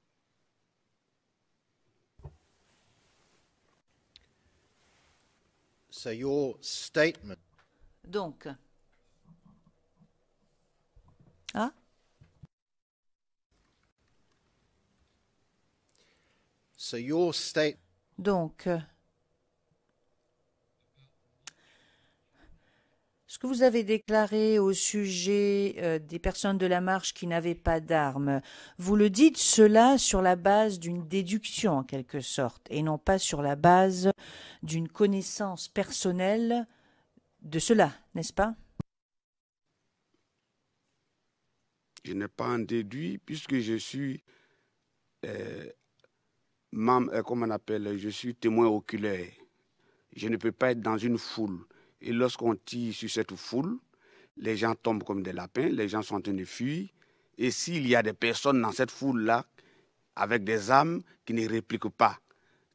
so your statement Donc, ah, so your state donc, ce que vous avez déclaré au sujet des personnes de la marche qui n'avaient pas d'armes, vous le dites cela sur la base d'une déduction en quelque sorte, et non pas sur la base d'une connaissance personnelle de cela, n'est-ce pas? Je n'ai pas en déduit puisque je suis comment on appelle, je suis témoin oculaire. Je ne peux pas être dans une foule. Et lorsqu'on tire sur cette foule, les gens tombent comme des lapins, les gens sont en train de fuir. Et s'il y a des personnes dans cette foule-là, avec des armes qui ne répliquent pas,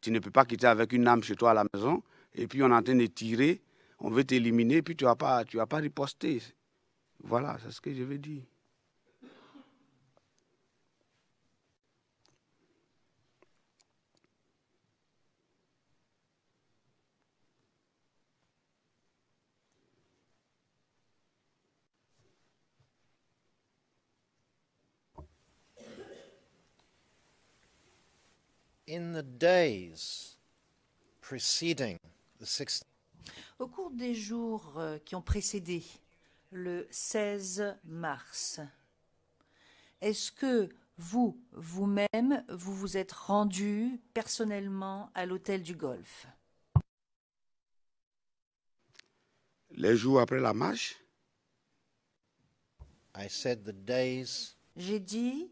tu ne peux pas quitter avec une arme chez toi à la maison, et puis on est en train de tirer, on veut t'éliminer, puis tu vas pas riposter. Voilà, c'est ce que je veux dire. in the days preceding the 16th Au cours des jours qui ont précédé le 16 mars, est-ce que vous-même, vous vous êtes rendu personnellement à l'hôtel du Golfe? Les jours après la marche, I said the days J'ai dit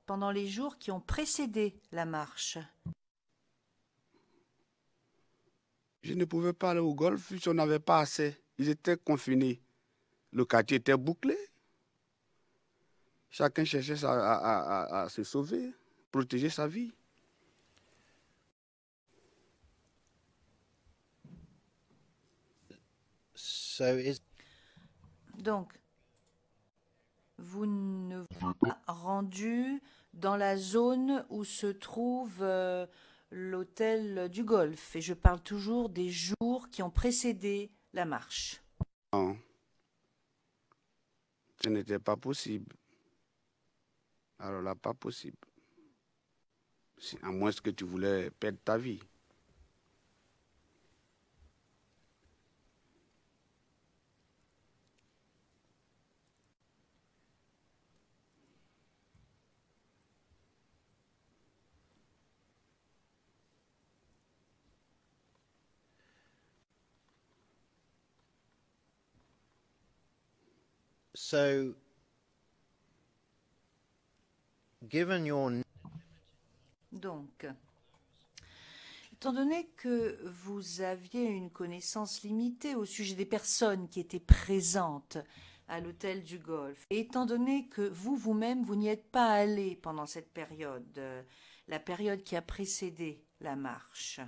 pendant les jours qui ont précédé la marche. je ne pouvais pas aller au golf si on n'avait pas assez. Ils étaient confinés. Le quartier était bouclé. Chacun cherchait à se sauver, protéger sa vie. so is Donc, vous ne vous êtes pas rendu dans la zone où se trouve l'hôtel du Golfe. Et je parle toujours des jours qui ont précédé la marche. Non, ce n'était pas possible. Alors là, pas possible. À moins que tu voulais perdre ta vie. So, given your Donc, étant donné que vous aviez une connaissance limitée au sujet des personnes qui étaient présentes à l'hôtel du Golfe, et étant donné que vous-même, vous n'y êtes pas allé pendant cette période, la période qui a précédé la marche,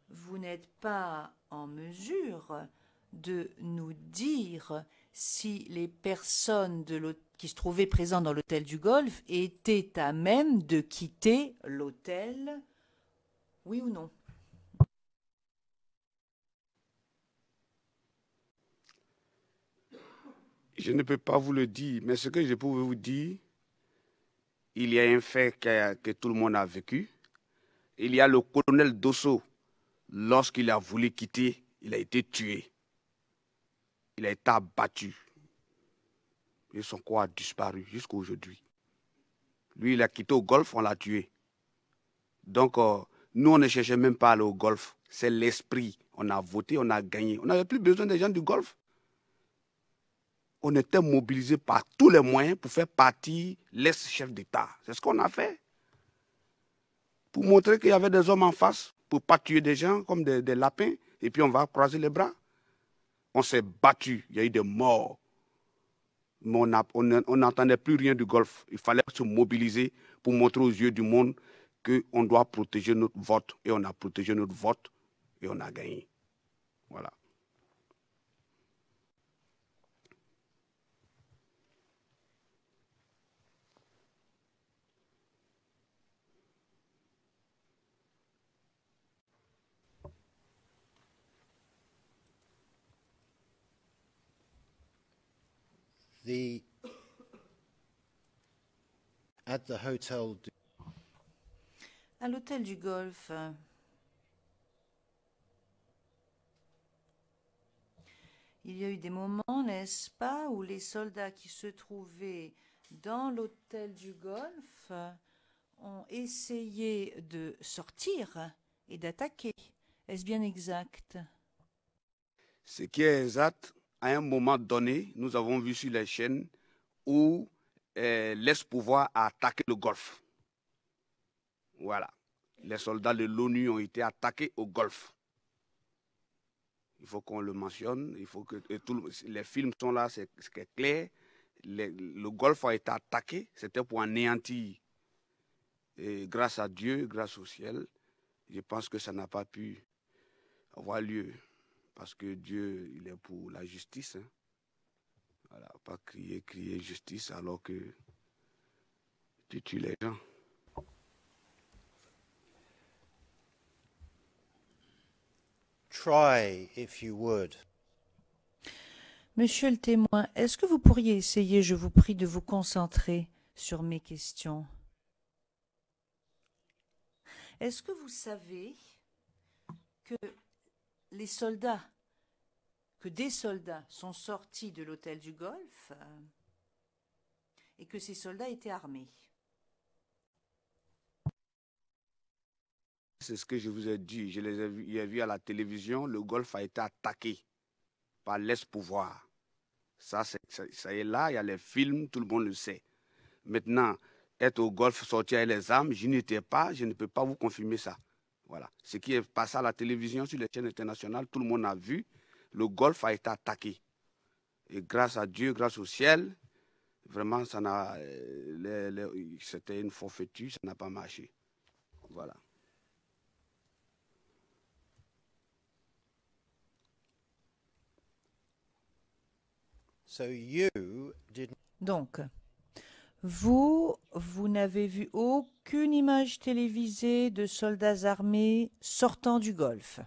vous n'êtes pas en mesure de nous dire si les personnes qui se trouvaient présentes dans l'hôtel du Golfe étaient à même de quitter l'hôtel, oui ou non? Je ne peux pas vous le dire, mais ce que je peux vous dire, il y a un fait que tout le monde a vécu. Il y a le colonel Dosso. Lorsqu'il a voulu quitter, il a été tué. Il a été abattu. Et son corps a disparu jusqu'à aujourd'hui. Lui, il a quitté au Golfe, on l'a tué. Donc, nous, on ne cherchait même pas à aller au Golfe. C'est l'esprit. On a voté, on a gagné. On n'avait plus besoin des gens du Golfe. On était mobilisés par tous les moyens pour faire partir l'ex-chef d'État. C'est ce qu'on a fait. Pour montrer qu'il y avait des hommes en face, pour ne pas tuer des gens comme des lapins, et puis on va croiser les bras. On s'est battu, il y a eu des morts. Mais on n'entendait plus rien du Golfe. Il fallait se mobiliser pour montrer aux yeux du monde qu'on doit protéger notre vote. Et on a protégé notre vote et on a gagné. Voilà. At the hotel, À l'hôtel du Golfe, il y a eu des moments, n'est-ce pas, où les soldats qui se trouvaient dans l'hôtel du Golfe ont essayé de sortir et d'attaquer. Est-ce bien exact? Ce qui est exact, à un moment donné, nous avons vu sur les chaînes où l'ex-pouvoir a attaqué le Golfe. Voilà. Les soldats de l'ONU ont été attaqués au Golfe. Il faut qu'on le mentionne. Il faut que les films sont là, c'est clair. Le Golfe a été attaqué. C'était pour anéantir. Et grâce à Dieu, grâce au ciel, je pense que ça n'a pas pu avoir lieu. Parce que Dieu, il est pour la justice. Hein. Voilà, pas crier justice alors que tu tues les gens. try, if you would, Monsieur le témoin, est-ce que vous pourriez essayer, je vous prie, de vous concentrer sur mes questions? Est-ce que vous savez que les soldats, que des soldats sont sortis de l'hôtel du Golfe et que ces soldats étaient armés? C'est ce que je vous ai dit. Je les ai vus à la télévision. Le Golfe a été attaqué par l'ex-pouvoir. Ça est là. Il y a les films. Tout le monde le sait. Maintenant, être au Golfe, sortir avec les armes, je n'y étais pas. Je ne peux pas vous confirmer ça. Voilà. Ce qui est passé à la télévision sur les chaînes internationales, tout le monde a vu. Le Golfe a été attaqué. Et grâce à Dieu, grâce au ciel, vraiment, c'était une forfaiture. Ça n'a pas marché. Voilà. so you did Donc, vous n'avez vu aucune image télévisée de soldats armés sortant du Golfe.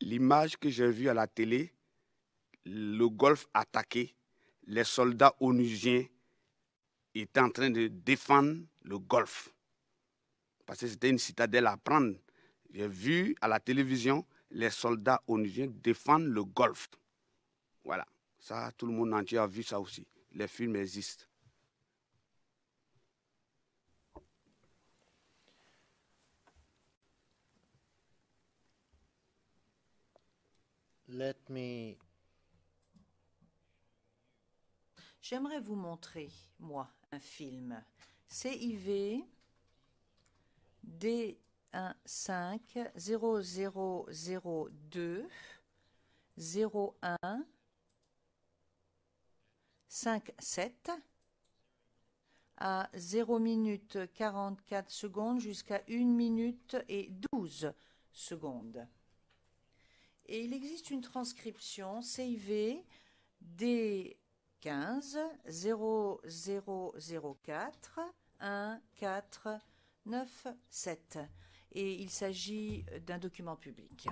L'image que j'ai vue à la télé, le Golfe attaqué, les soldats onusiens étaient en train de défendre le Golfe. Parce que c'était une citadelle à prendre. J'ai vu à la télévision les soldats onusiens défendre le Golfe. Voilà. Ça, tout le monde entier a vu ça aussi. Les films existent. Let me J'aimerais vous montrer, moi, un film. CIV D15 0002 01 57 à 0 minute 44 secondes jusqu'à 1 minute et 12 secondes. Et il existe une transcription CIV D15 0004 1497. Et il s'agit d'un document public.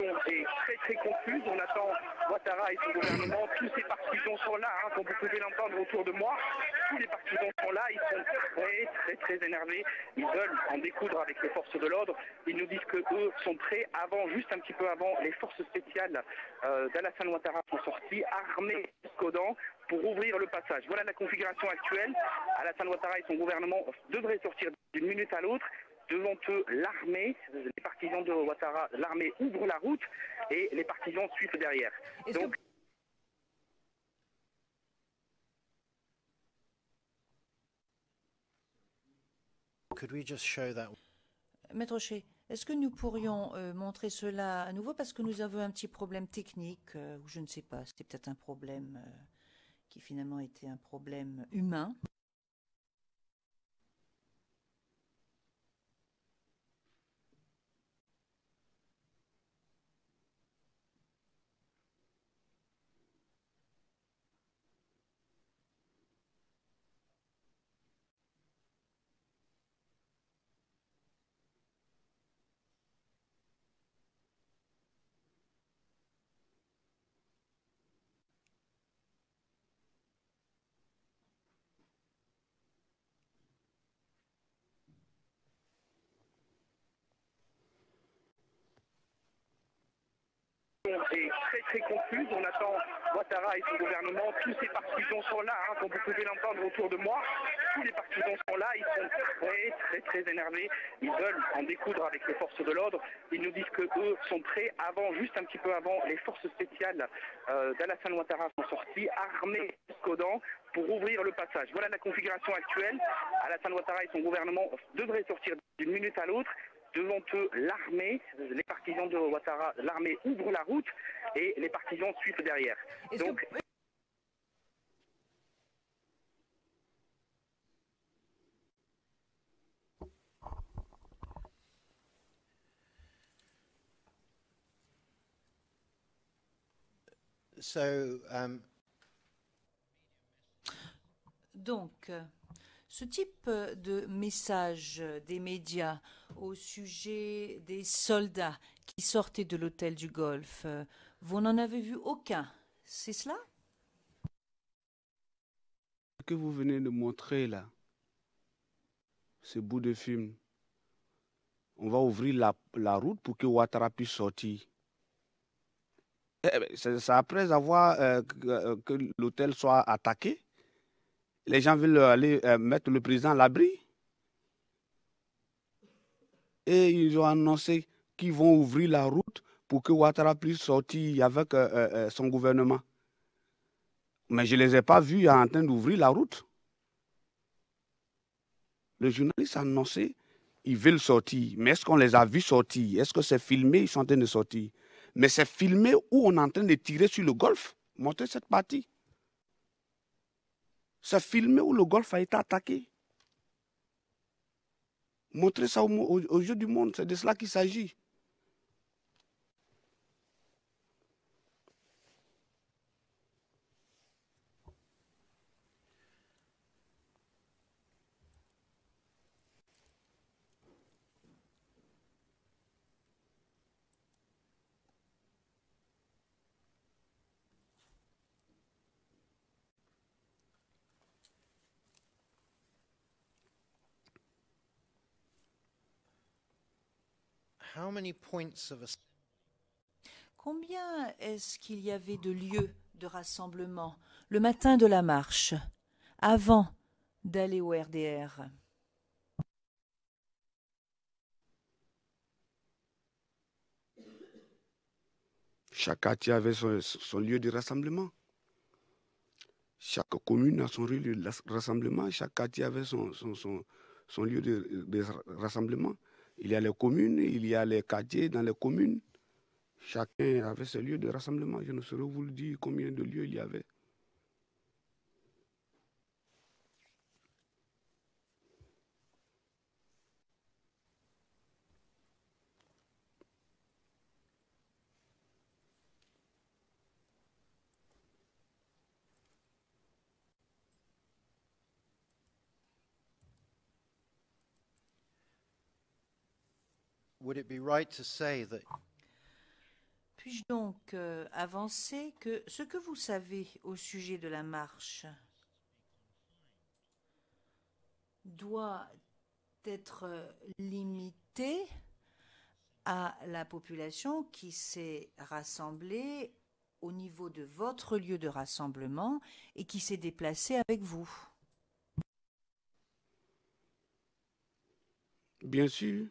Est très confuse. On attend Ouattara et son gouvernement. Tous ces partisans sont là, comme vous pouvez l'entendre autour de moi. Tous les partisans sont là. Ils sont très énervés. Ils veulent en découdre avec les forces de l'ordre. Ils nous disent que eux sont prêts. Juste un petit peu avant, les forces spéciales d'Alassane Ouattara sont sorties, armées jusqu'aux dents, pour ouvrir le passage. Voilà la configuration actuelle. Alassane Ouattara et son gouvernement devraient sortir d'une minute à l'autre. Devant eux, l'armée, les partisans de Ouattara, l'armée ouvre la route et les partisans suivent derrière. Donc, could we just show that? Maître Rocher, est-ce que nous pourrions montrer cela à nouveau parce que nous avons un petit problème technique, ou je ne sais pas, c'était peut-être un problème qui finalement était un problème humain. est très confuse. On attend Ouattara et son gouvernement. Tous ces partisans sont là, comme vous pouvez l'entendre autour de moi. Tous les partisans sont là. Ils sont très énervés. Ils veulent en découdre avec les forces de l'ordre. Ils nous disent que eux sont prêts. Juste un petit peu avant, les forces spéciales d'Alassane Ouattara sont sorties, armées jusqu'aux dents, pour ouvrir le passage. Voilà la configuration actuelle. Alassane Ouattara et son gouvernement devraient sortir d'une minute à l'autre. Devant eux, l'armée, les partisans de Ouattara, l'armée ouvre la route et les partisans suivent derrière. Donc, Donc, ce type de message des médias au sujet des soldats qui sortaient de l'hôtel du Golfe, vous n'en avez vu aucun, c'est cela? Ce que vous venez de montrer là, ce bout de film, on va ouvrir la route pour que Ouattara puisse sortir. C'est après avoir que l'hôtel soit attaqué. Les gens veulent aller mettre le président à l'abri. Et ils ont annoncé qu'ils vont ouvrir la route pour que Ouattara puisse sortir avec son gouvernement. Mais je ne les ai pas vus en train d'ouvrir la route. Le journaliste a annoncé qu'ils veulent sortir. Mais est-ce qu'on les a vus sortir? Est-ce que c'est filmé? Ils sont en train de sortir. Mais c'est filmé où on est en train de tirer sur le golfe. Montrez cette partie. C'est filmé où le golfe a été attaqué. Montrer ça aux yeux du monde, c'est de cela qu'il s'agit. How many points of Combien est-ce qu'il y avait de lieux de rassemblement le matin de la marche, avant d'aller au RDR? Chaque quartier avait son lieu de rassemblement. Chaque commune a son lieu de rassemblement. Chaque quartier avait son lieu de rassemblement. Il y a les communes, il y a les quartiers dans les communes. Chacun avait ses lieux de rassemblement. Je ne saurais vous le dire combien de lieux il y avait. Would it be right to say that Puis-je donc avancer que ce que vous savez au sujet de la marche doit être limité à la population qui s'est rassemblée au niveau de votre lieu de rassemblement et qui s'est déplacée avec vous? Bien sûr,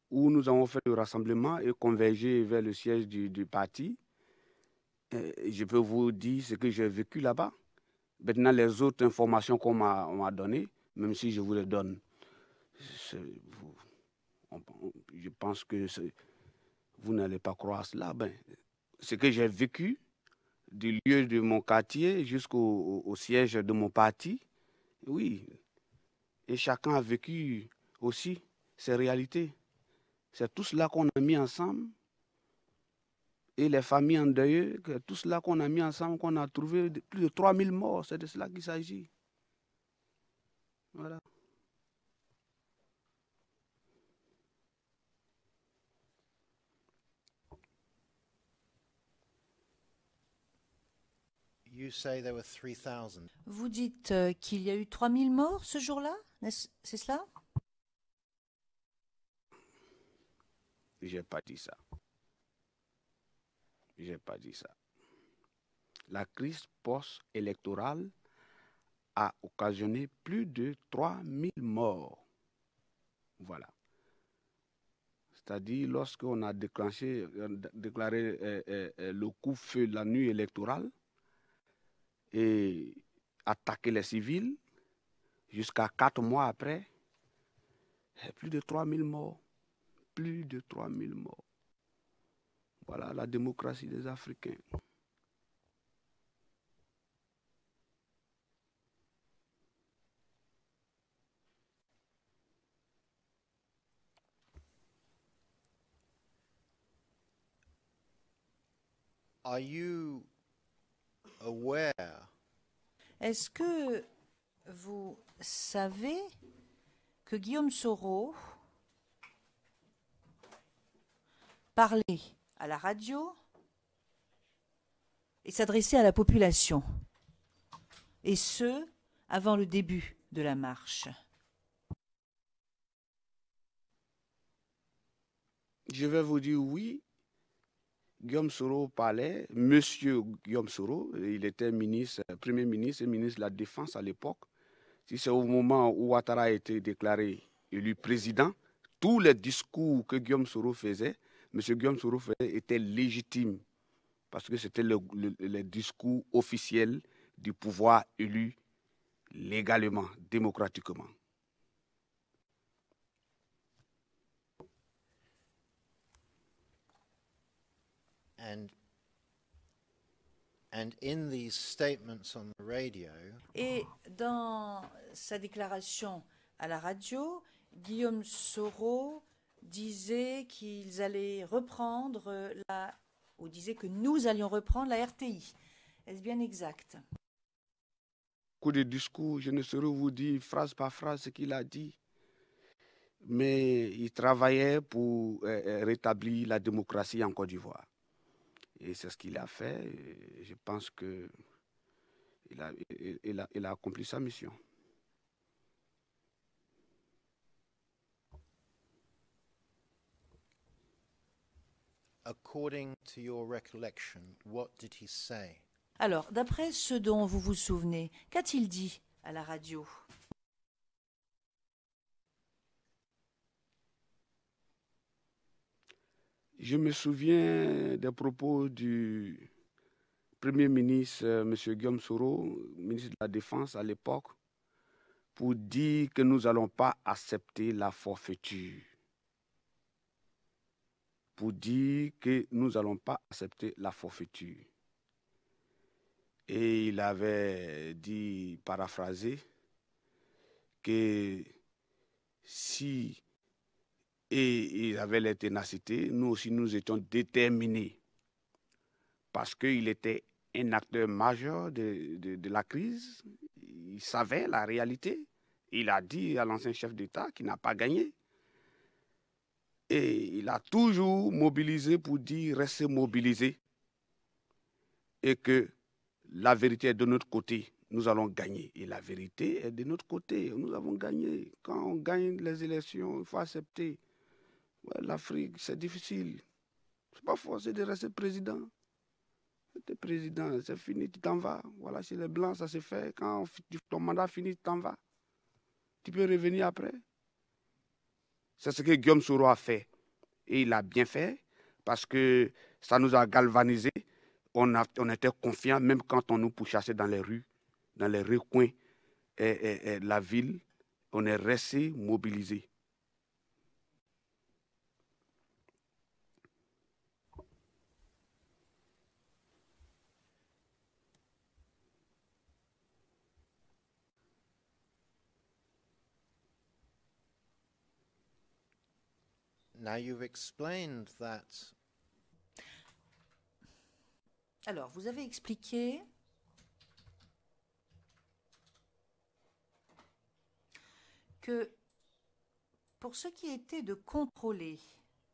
où nous avons fait le rassemblement et convergé vers le siège du parti. Je peux vous dire ce que j'ai vécu là-bas. Maintenant, les autres informations qu'on m'a données, même si je vous les donne, je pense que vous n'allez pas croire cela. Ben, ce que j'ai vécu du lieu de mon quartier jusqu'au siège de mon parti, oui. Et chacun a vécu aussi ses réalités. C'est tout cela qu'on a mis ensemble. Et les familles endeuillées, tout cela qu'on a mis ensemble, qu'on a trouvé plus de 3000 morts. C'est de cela qu'il s'agit. Voilà. you say there were 3,000? Vous dites qu'il y a eu 3000 morts ce jour-là, c'est cela? Je n'ai pas dit ça. Je n'ai pas dit ça. La crise post-électorale a occasionné plus de 3000 morts. Voilà. C'est-à-dire, lorsqu'on a déclaré le coup-feu la nuit électorale et attaqué les civils, jusqu'à 4 mois après, plus de 3000 morts. Plus de 3000 morts. Voilà la démocratie des Africains. Are you aware Est-ce que vous savez que Guillaume Soro parlait à la radio et s'adressait à la population, et ce, avant le début de la marche? Je vais vous dire oui. Guillaume Soro parlait, Monsieur Guillaume Soro, il était ministre, Premier ministre et ministre de la Défense à l'époque. Si c'est au moment où Ouattara a été déclaré élu président, tous les discours que Guillaume Soro faisait, Monsieur Guillaume Soro faisait, étaient légitimes parce que c'était le discours officiel du pouvoir élu légalement, démocratiquement. and And in these statements on the radio, Et dans sa déclaration à la radio, Guillaume Soro disait qu'ils allaient reprendre ou disait que nous allions reprendre la RTI. Est-ce bien exact? Coup de discours, je ne saurais vous dire phrase par phrase ce qu'il a dit, mais il travaillait pour rétablir la démocratie en Côte d'Ivoire. Et c'est ce qu'il a fait. Et je pense qu'il a accompli sa mission. according to your recollection, what did he say? Alors, d'après ce dont vous vous souvenez, qu'a-t-il dit à la radio? Je me souviens des propos du Premier ministre, M. Guillaume Soro, ministre de la Défense à l'époque, pour dire que nous n'allons pas accepter la forfaiture. Pour dire que nous n'allons pas accepter la forfaiture. Et il avait dit, paraphrasé, que si il avait la ténacité, nous aussi nous étions déterminés parce qu'il était un acteur majeur de la crise. Il savait la réalité. Il a dit à l'ancien chef d'État qu'il n'a pas gagné. Et il a toujours mobilisé pour dire restez mobilisés et que la vérité est de notre côté. Nous allons gagner. Et la vérité est de notre côté. Nous avons gagné. Quand on gagne les élections, il faut accepter. Ouais, l'Afrique, c'est difficile. C'est pas forcé de rester président. Tu es président, c'est fini, tu t'en vas. Voilà, chez les Blancs, ça se fait. Quand ton mandat finit, tu t'en vas. Tu peux revenir après. C'est ce que Guillaume Soro a fait. Et il a bien fait parce que ça nous a galvanisés. On était confiants, même quand on nous pourchassait dans les rues, dans les recoins et la ville. On est resté mobilisés. Now you've explained that. Alors, vous avez expliqué que pour ce qui était de contrôler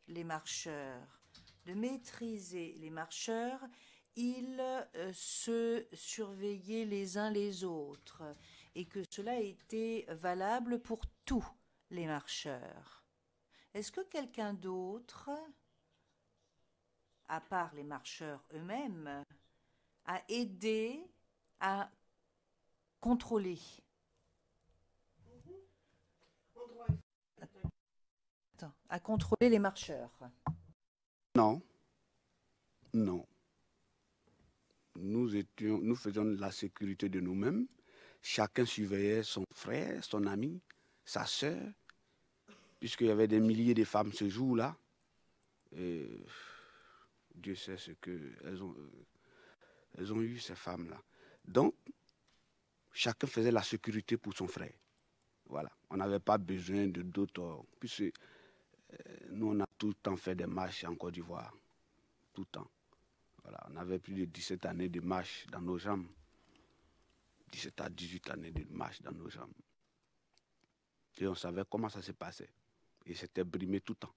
les marcheurs, de maîtriser les marcheurs, ils se surveillaient les uns les autres et que cela était valable pour tous les marcheurs. Est-ce que quelqu'un d'autre, à part les marcheurs eux-mêmes, a aidé à contrôler? À contrôler les marcheurs? Non. Non. Nous faisions la sécurité de nous-mêmes. Chacun surveillait son frère, son ami, sa sœur, puisqu'il y avait des milliers de femmes ce jour-là. Dieu sait ce qu'elles ont eu, ces femmes-là. Donc, chacun faisait la sécurité pour son frère. Voilà. On n'avait pas besoin de d'autres, puisque nous, on a tout le temps fait des marches en Côte d'Ivoire. Tout le temps. Voilà. On avait plus de 17 années de marche dans nos jambes. 17 à 18 années de marche dans nos jambes. Et on savait comment ça se passait. Et c'était brimé tout le temps.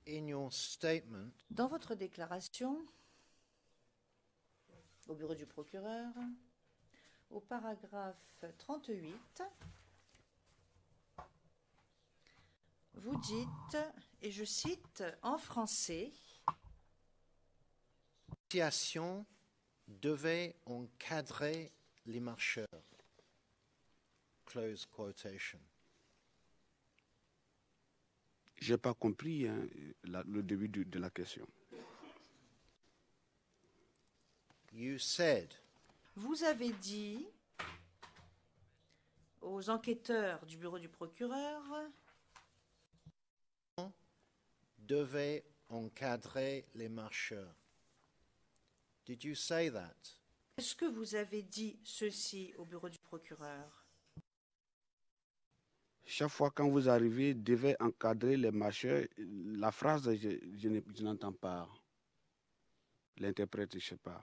In your statement, Dans votre déclaration au bureau du procureur, au paragraphe 38, vous dites, et je cite en français, la situation devait encadrer les marcheurs. Close quotation. Je n'ai pas compris le début de la question. You said vous avez dit aux enquêteurs du bureau du procureur devait encadrer les marcheurs. Did you say that? Est-ce que vous avez dit ceci au bureau du procureur? Chaque fois quand vous arrivez, devez encadrer les marcheurs. La phrase, je n'entends pas. L'interprète, je ne sais pas.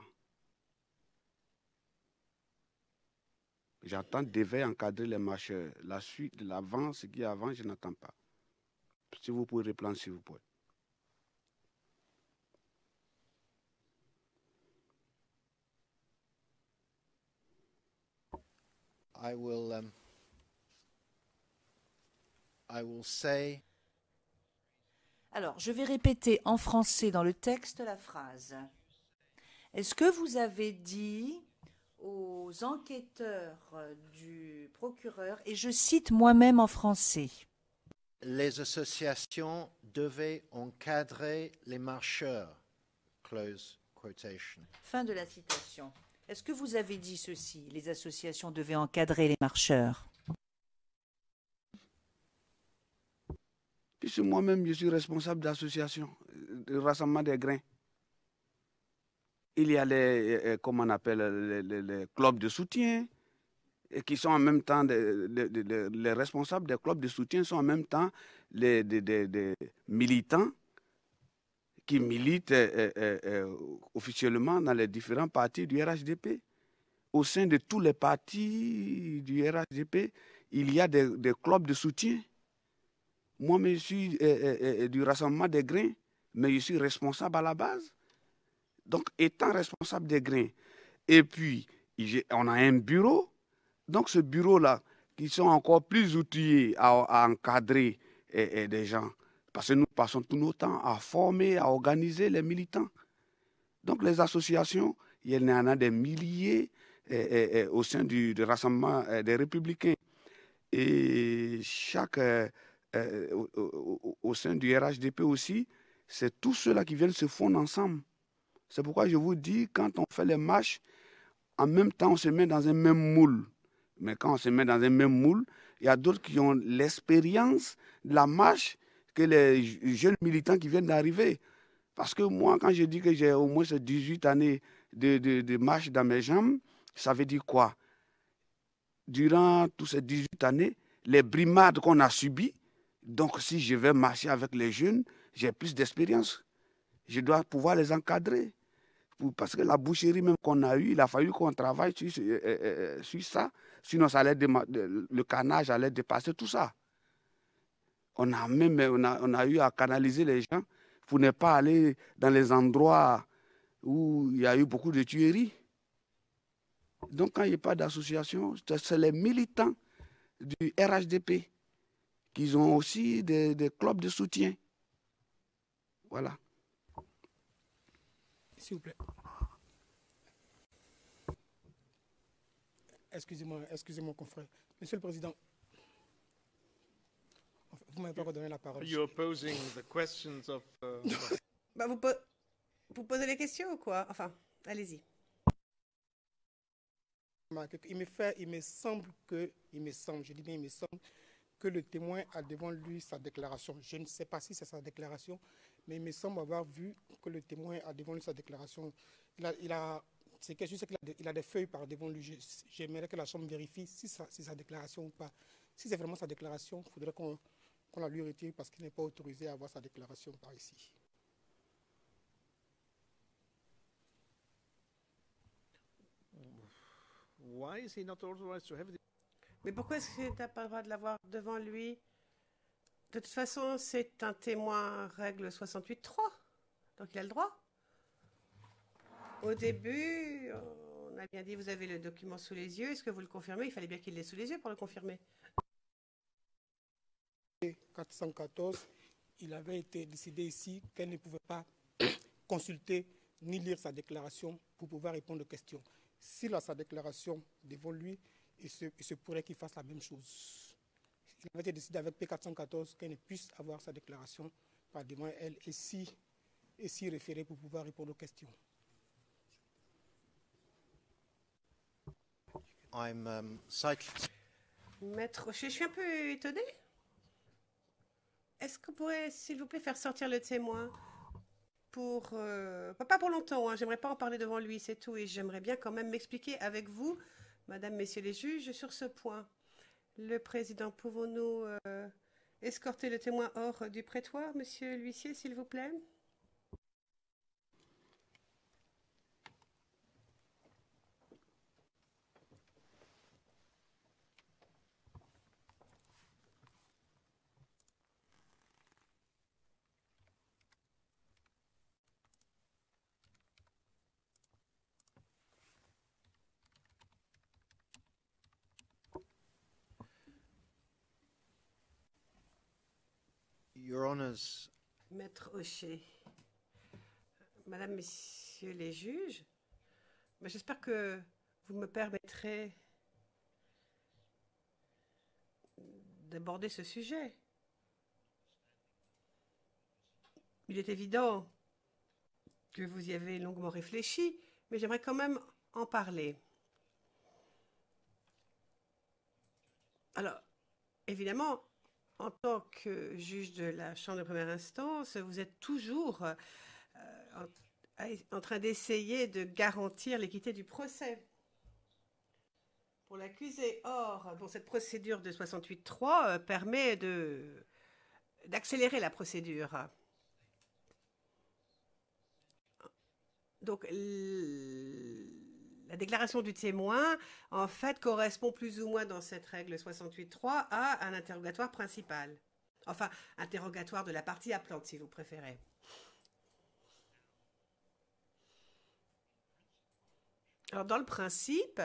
J'entends devait encadrer les marcheurs. La suite, l'avant, ce qui est avant, je n'entends pas. Si vous pouvez répondre, s'il vous plaît. I will say. Alors, je vais répéter en français dans le texte la phrase. Est-ce que vous avez dit aux enquêteurs du procureur, et je cite moi-même en français, Les associations devaient encadrer les marcheurs. Close quotation. fin de la citation. Est-ce que vous avez dit ceci? Les associations devaient encadrer les marcheurs. Puisque moi-même, je suis responsable d'association, de rassemblement des grains. Il y a les, comment on appelle, les clubs de soutien, et qui sont en même temps, les responsables des clubs de soutien sont en même temps des militants qui militent officiellement dans les différents partis du RHDP. Au sein de tous les partis du RHDP, il y a des clubs de soutien. Moi, je suis du rassemblement des grains, mais je suis responsable à la base. Donc, étant responsable des grains, et puis, on a un bureau. Donc, ce bureau-là, qui sont encore plus outillés à encadrer des gens, parce que nous passons tout notre temps à former, à organiser les militants. Donc, les associations, il y en a des milliers au sein du rassemblement des Républicains. Et chaque, au sein du RHDP aussi, c'est tous ceux-là qui viennent se fondre ensemble. C'est pourquoi je vous dis, quand on fait les marches, en même temps, on se met dans un même moule. Mais quand on se met dans un même moule, il y a d'autres qui ont l'expérience de la marche que les jeunes militants qui viennent d'arriver. Parce que moi, quand je dis que j'ai au moins 18 années de marche dans mes jambes, ça veut dire quoi? Durant toutes ces 18 années, les brimades qu'on a subies, donc si je vais marcher avec les jeunes, j'ai plus d'expérience. Je dois pouvoir les encadrer. Parce que la boucherie même qu'on a eue, il a fallu qu'on travaille sur ça. Sinon, le carnage allait dépasser tout ça. On a eu à canaliser les gens pour ne pas aller dans les endroits où il y a eu beaucoup de tueries. Donc, quand il n'y a pas d'association, c'est les militants du RHDP qui ont aussi des clubs de soutien. Voilà. S'il vous plaît. Excusez-moi, confrère. Monsieur le Président, vous ne m'avez pas redonné la parole. You're posing the questions of... Bah, vous posez les questions ou quoi? Enfin, allez-y. Il me semble, je dis bien il me semble, que le témoin a devant lui sa déclaration. Je ne sais pas si c'est sa déclaration, mais il me semble avoir vu que le témoin a devant lui sa déclaration. C'est quelque chose qu'il a des feuilles par devant lui. J'aimerais que la Chambre vérifie si c'est sa déclaration ou pas. Si c'est vraiment sa déclaration, il faudrait qu'on la lui retire parce qu'il n'est pas autorisé à avoir sa déclaration par ici. Why is he not authorized to have it? Mais pourquoi est-ce que tu n'as pas le droit de l'avoir devant lui? De toute façon, c'est un témoin règle 68.3. Donc il a le droit. Au début, on a bien dit, vous avez le document sous les yeux. Est-ce que vous le confirmez? Il fallait bien qu'il l'ait sous les yeux pour le confirmer. 414, il avait été décidé ici qu'elle ne pouvait pas consulter ni lire sa déclaration pour pouvoir répondre aux questions. S'il a sa déclaration devant lui, il se pourrait qu'il fasse la même chose. Il avait été décidé avec P414 qu'elle ne puisse avoir sa déclaration par devant elle et s'y référer pour pouvoir répondre aux questions. Maître Rocher, je suis un peu étonnée. Est-ce qu'on pourrait, s'il vous plaît, faire sortir le témoin pour... pas pour longtemps, hein, j'aimerais pas en parler devant lui, c'est tout. Et j'aimerais bien quand même m'expliquer avec vous, Madame, Messieurs les juges, sur ce point. Le Président, pouvons-nous escorter le témoin hors du prétoire, Monsieur l'huissier, s'il vous plaît? Your Honours, Maître Hocher, Madame, Messieurs les juges, j'espère que vous me permettrez d'aborder ce sujet. Il est évident que vous y avez longuement réfléchi, mais j'aimerais quand même en parler. Alors, évidemment, en tant que juge de la Chambre de première instance, vous êtes toujours en train d'essayer de garantir l'équité du procès pour l'accusé. Or, cette procédure de 68.3 permet d'accélérer la procédure. Donc, la déclaration du témoin, en fait, correspond plus ou moins dans cette règle 68.3 à un interrogatoire principal. Enfin, interrogatoire de la partie appelante, si vous préférez. Alors, dans le principe,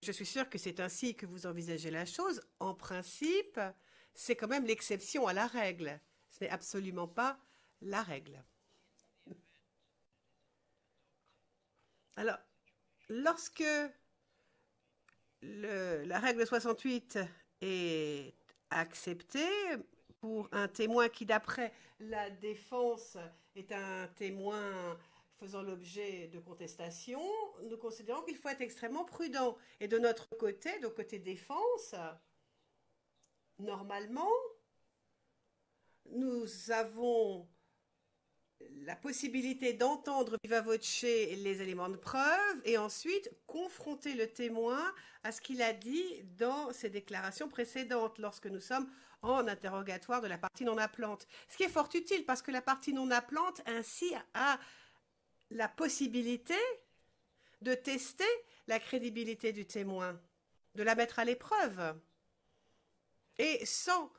je suis sûre que c'est ainsi que vous envisagez la chose, en principe, c'est quand même l'exception à la règle. Ce n'est absolument pas la règle. Alors, lorsque la règle 68 est acceptée pour un témoin qui, d'après la défense, est un témoin faisant l'objet de contestation, nous considérons qu'il faut être extrêmement prudent. Et de notre côté, de côté défense, normalement, nous avons la possibilité d'entendre viva voce les éléments de preuve et ensuite confronter le témoin à ce qu'il a dit dans ses déclarations précédentes lorsque nous sommes en interrogatoire de la partie non appelante. Ce qui est fort utile parce que la partie non appelante ainsi a la possibilité de tester la crédibilité du témoin, de la mettre à l'épreuve. Et sans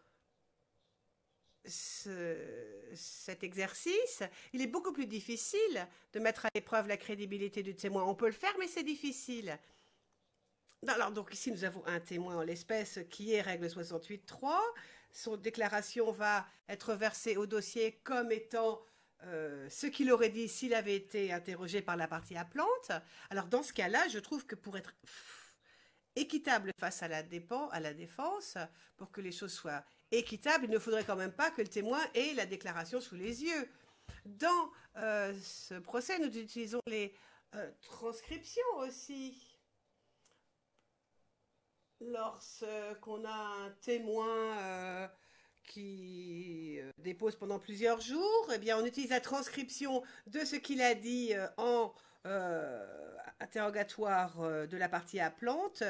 cet exercice, il est beaucoup plus difficile de mettre à l'épreuve la crédibilité du témoin. On peut le faire, mais c'est difficile. Alors, donc ici, nous avons un témoin en l'espèce qui est règle 68.3. Son déclaration va être versée au dossier comme étant ce qu'il aurait dit s'il avait été interrogé par la partie appelante. Alors, dans ce cas-là, je trouve que pour être équitable face à la défense, pour que les choses soient équitables, il ne faudrait quand même pas que le témoin ait la déclaration sous les yeux. Dans ce procès, nous utilisons les transcriptions aussi. Lorsqu'on a un témoin qui dépose pendant plusieurs jours, eh bien, on utilise la transcription de ce qu'il a dit en interrogatoire de la partie appelante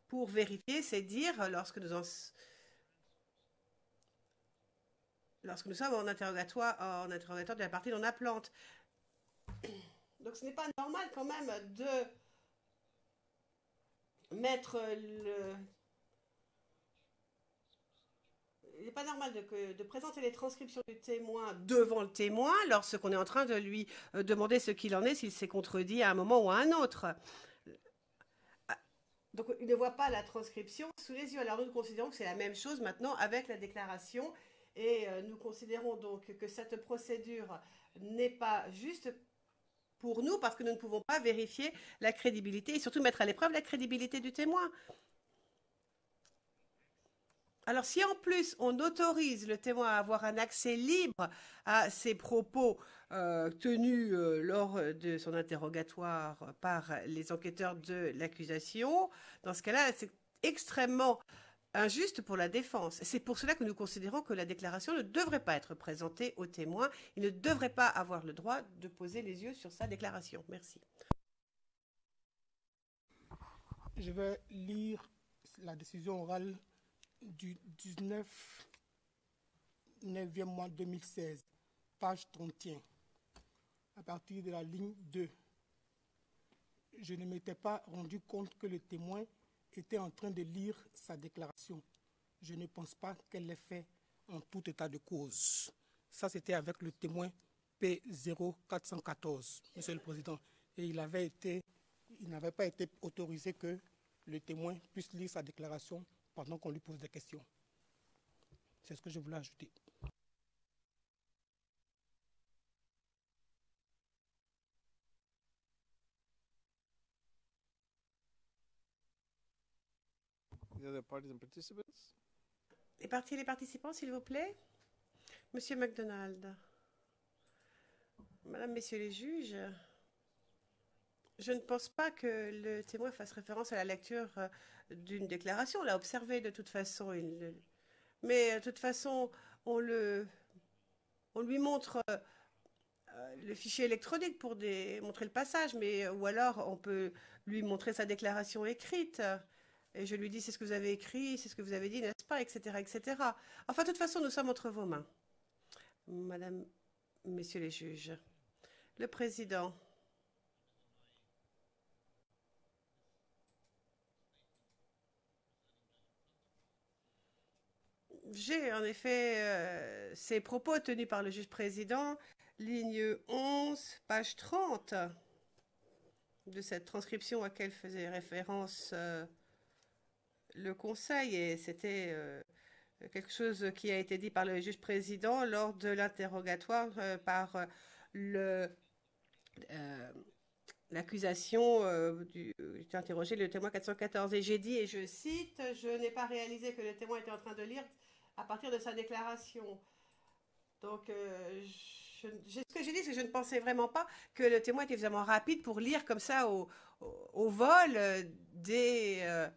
pour vérifier ses dires lorsque nous sommes en interrogatoire de la partie non appelante. Donc ce n'est pas normal quand même de mettre il n'est pas normal de présenter les transcriptions du témoin devant le témoin lorsqu'on est en train de lui demander ce qu'il en est, s'il s'est contredit à un moment ou à un autre. Donc, il ne voit pas la transcription sous les yeux. Alors, nous considérons que c'est la même chose maintenant avec la déclaration. Et nous considérons donc que cette procédure n'est pas juste pour nous parce que nous ne pouvons pas vérifier la crédibilité et surtout mettre à l'épreuve la crédibilité du témoin. Alors, si en plus on autorise le témoin à avoir un accès libre à ses propos tenus lors de son interrogatoire par les enquêteurs de l'accusation, dans ce cas-là, c'est extrêmement injuste pour la défense. C'est pour cela que nous considérons que la déclaration ne devrait pas être présentée au témoin. Il ne devrait pas avoir le droit de poser les yeux sur sa déclaration. Merci. Je vais lire la décision orale du 19 9e mois 2016, page 31, à partir de la ligne 2. Je ne m'étais pas rendu compte que le témoin était en train de lire sa déclaration. Je ne pense pas qu'elle l'ait fait en tout état de cause. Ça, c'était avec le témoin P0414, Monsieur le Président. Et il n'avait pas été autorisé que le témoin puisse lire sa déclaration pendant qu'on lui pose des questions. C'est ce que je voulais ajouter. The other parties and participants? Les parties et les participants, s'il vous plaît. Monsieur MacDonald. Madame, Messieurs les juges, je ne pense pas que le témoin fasse référence à la lecture d'une déclaration. On l'a observé de toute façon. Mais de toute façon, on lui montre le fichier électronique pour montrer le passage, ou alors on peut lui montrer sa déclaration écrite. Et je lui dis, c'est ce que vous avez écrit, c'est ce que vous avez dit, n'est-ce pas, etc., etc. Enfin, de toute façon, nous sommes entre vos mains. Madame, Messieurs les juges, le président. J'ai en effet ces propos tenus par le juge président, ligne 11, page 30 de cette transcription à laquelle faisait référence le Conseil, et c'était quelque chose qui a été dit par le juge président lors de l'interrogatoire par l'accusation interrogé le témoin 414. Et j'ai dit, et je cite, « Je n'ai pas réalisé que le témoin était en train de lire à partir de sa déclaration. » Donc, ce que j'ai dit, c'est que je ne pensais vraiment pas que le témoin était suffisamment rapide pour lire comme ça au vol des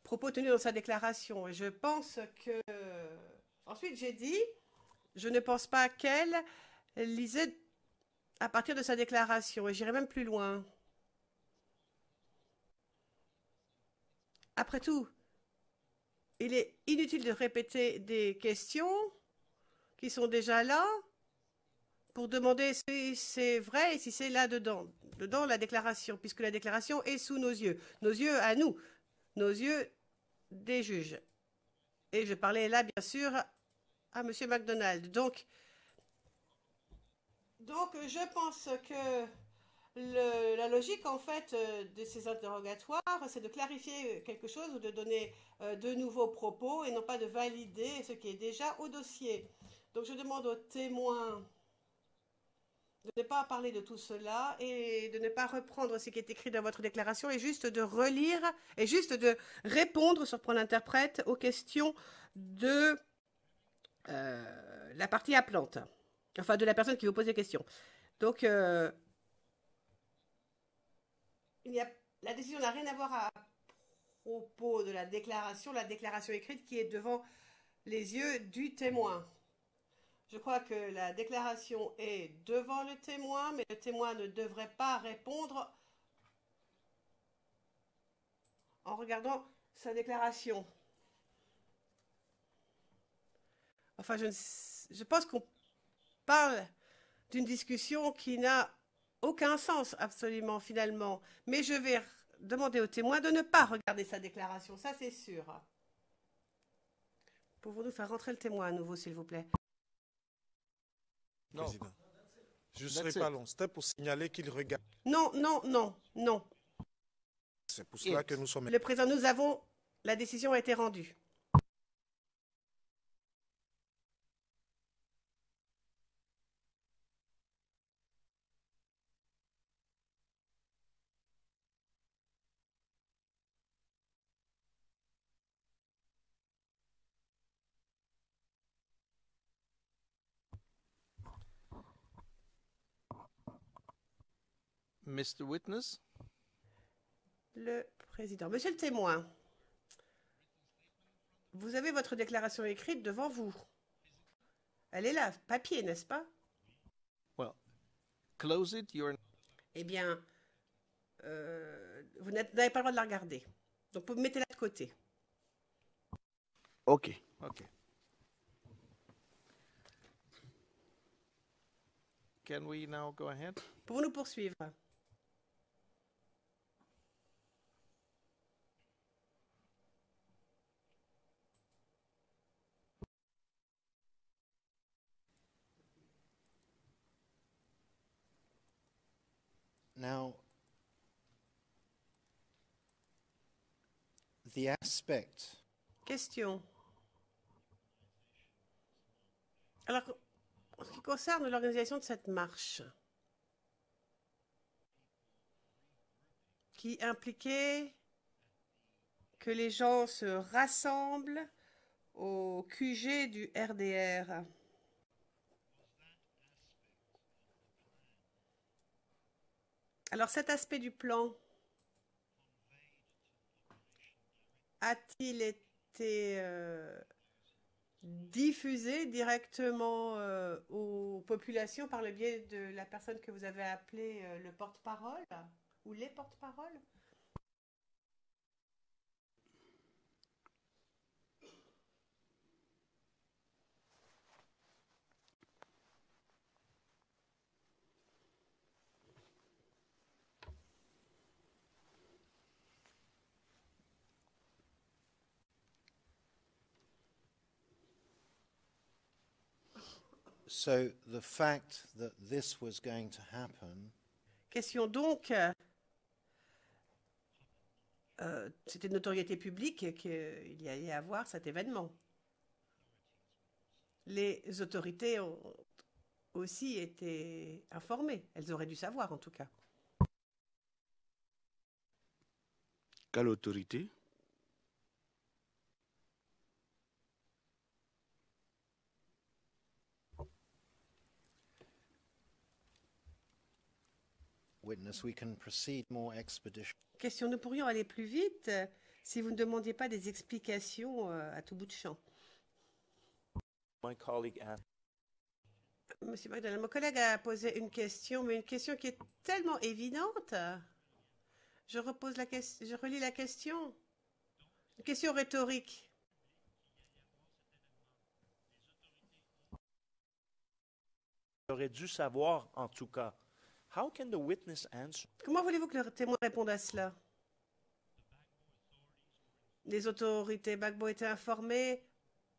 propos tenus dans sa déclaration. Et je pense que... Ensuite, j'ai dit, je ne pense pas qu'elle lisait à partir de sa déclaration. Et j'irai même plus loin. Après tout, il est inutile de répéter des questions qui sont déjà là pour demander si c'est vrai et si c'est là-dedans, la déclaration, puisque la déclaration est sous nos yeux à nous, nos yeux des juges. Et je parlais là, bien sûr, à M. MacDonald. Donc, je pense que la logique, en fait, de ces interrogatoires, c'est de clarifier quelque chose ou de donner de nouveaux propos et non pas de valider ce qui est déjà au dossier. Donc, je demande aux témoins de ne pas parler de tout cela et de ne pas reprendre ce qui est écrit dans votre déclaration et juste de relire et juste de répondre, surprendre l'interprète, aux questions de la partie appelante, enfin de la personne qui vous pose des questions. Donc, la décision n'a rien à voir à propos de la déclaration écrite qui est devant les yeux du témoin. Je crois que la déclaration est devant le témoin, mais le témoin ne devrait pas répondre en regardant sa déclaration. Enfin, je pense qu'on parle d'une discussion qui n'a aucun sens, absolument, finalement. Mais je vais demander au témoin de ne pas regarder sa déclaration, ça c'est sûr. Pouvons-nous faire rentrer le témoin à nouveau, s'il vous plaît? Non, Président. Je ne serai pas long. C'était pour signaler qu'il regarde. Non, non, non, non. C'est pour cela que nous sommes... Le président, la décision a été rendue. Mr. Witness? Le président. Monsieur le témoin, Vous avez votre déclaration écrite devant vous. Elle est là, papier, n'est-ce pas? Well, close it. You're. Eh bien, vous n'avez pas le droit de la regarder. Donc, vous mettez-la de côté. OK. Okay. Can we now go ahead? Pouvons-nous poursuivre? Now, the aspect Question. Alors, en ce qui concerne l'organisation de cette marche, qui impliquait que les gens se rassemblent au QG du RDR. Alors cet aspect du plan a-t-il été diffusé directement aux populations par le biais de la personne que vous avez appelée le porte-parole ou les porte-paroles? So the fact that this was going to happen Question donc, c'était de notoriété publique qu'il y allait avoir cet événement. Les autorités ont aussi été informées. Elles auraient dû savoir en tout cas. Quelle autorité? Witness, we can proceed more expeditiously. Question, nous pourrions aller plus vite si vous ne demandiez pas des explications à tout bout de champ. My colleague asked. Monsieur McDonald, mon collègue a posé une question, mais une question qui est tellement évidente. Je relis la question. Une question rhétorique. J'aurais dû savoir, en tout cas. How can the witness answer? Comment voulez-vous que le témoin réponde à cela? Les autorités Gbagbo étaient informées?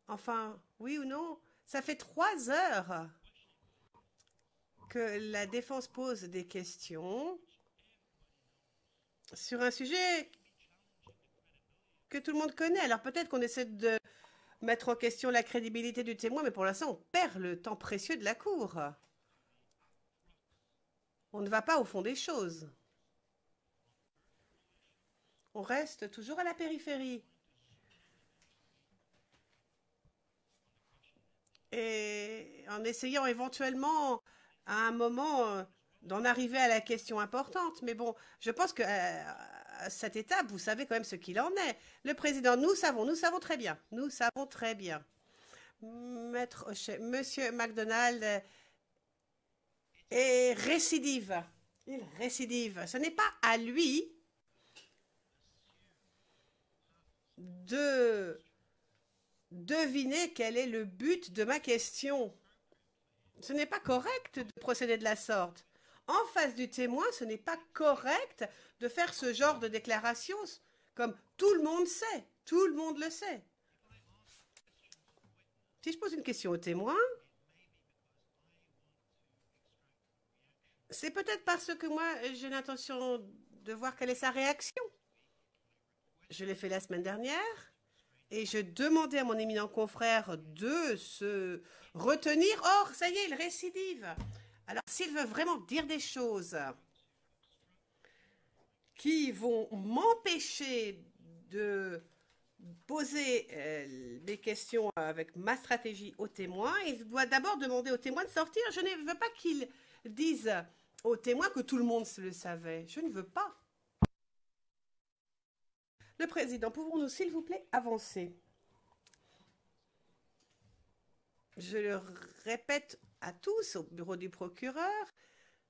Enfin, oui ou non? Ça fait 3 heures que la défense pose des questions sur un sujet que tout le monde connaît. Alors peut-être qu'on essaie de mettre en question la crédibilité du témoin, mais pour l'instant, on perd le temps précieux de la cour. On ne va pas au fond des choses. On reste toujours à la périphérie. Et en essayant éventuellement, à un moment, d'en arriver à la question importante. Mais bon, je pense qu'à cette étape, vous savez quand même ce qu'il en est. Le président, nous savons très bien. Nous savons très bien. Maître O'Shea, Monsieur McDonald et récidive. Il récidive. Ce n'est pas à lui de deviner quel est le but de ma question. Ce n'est pas correct de procéder de la sorte. En face du témoin, ce n'est pas correct de faire ce genre de déclaration comme tout le monde sait. Tout le monde le sait. Si je pose une question au témoin, c'est peut-être parce que moi, j'ai l'intention de voir quelle est sa réaction. Je l'ai fait la semaine dernière et je demandais à mon éminent confrère de se retenir. Or, ça y est, il récidive. Alors, s'il veut vraiment dire des choses qui vont m'empêcher de poser des questions avec ma stratégie au témoin, il doit d'abord demander au témoin de sortir. Je ne veux pas qu'il dise au témoin que tout le monde le savait. Je ne veux pas. Le président, pouvons-nous, s'il vous plaît, avancer? Je le répète à tous au bureau du procureur,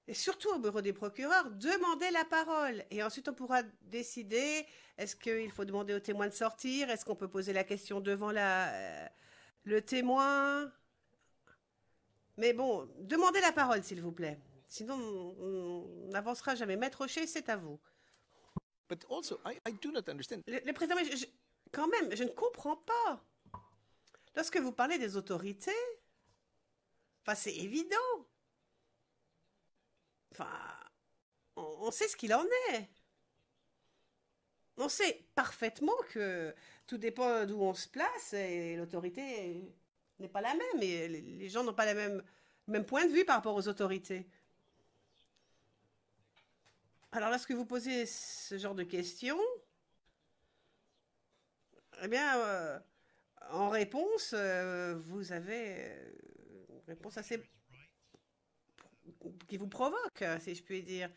et surtout au bureau des procureurs, demandez la parole. Et ensuite, on pourra décider, est-ce qu'il faut demander au témoin de sortir? Est-ce qu'on peut poser la question devant le témoin? Mais bon, demandez la parole, s'il vous plaît. Sinon, on n'avancera jamais. Maître Rocher, c'est à vous. But also, I do not understand. Le président, mais quand même, je ne comprends pas. Lorsque vous parlez des autorités, enfin, c'est évident. Enfin, on sait ce qu'il en est. On sait parfaitement que tout dépend d'où on se place et l'autorité n'est pas la même. Et les gens n'ont pas le même point de vue par rapport aux autorités. Alors, lorsque vous posez ce genre de questions, eh bien, en réponse, vous avez une réponse assez qui vous provoque, si je puis dire.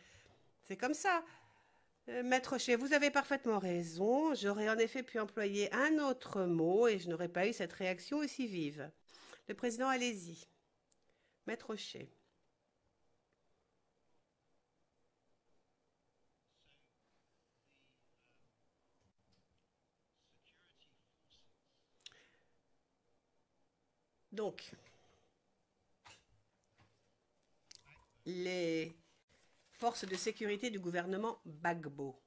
C'est comme ça. Maître Rocher, vous avez parfaitement raison. J'aurais en effet pu employer un autre mot et je n'aurais pas eu cette réaction aussi vive. Le président, allez-y. Maître Rocher. Donc, les forces de sécurité du gouvernement Gbagbo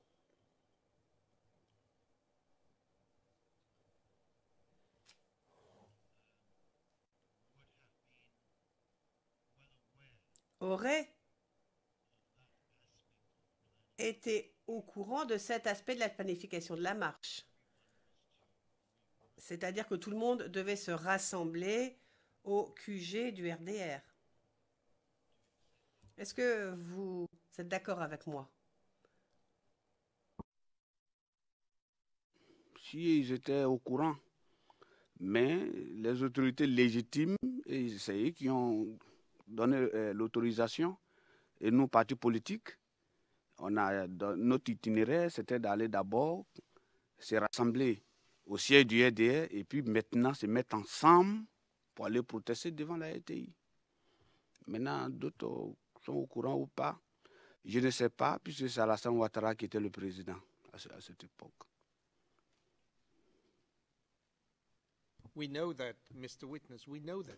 auraient été au courant de cet aspect de la planification de la marche. C'est-à-dire que tout le monde devait se rassembler au QG du RDR. Est-ce que vous êtes d'accord avec moi? Si ils étaient au courant, mais les autorités légitimes, et c'est eux qui ont donné l'autorisation, et nous, partis politiques, notre itinéraire, c'était d'aller d'abord se rassembler au siège du RDR et puis maintenant se mettre ensemble pour aller protester devant la RTI. Maintenant, d'autres sont au courant ou pas, je ne sais pas, puisque c'est Alassane Ouattara qui était le président à cette époque. We know that, Mr. Witness, we know that.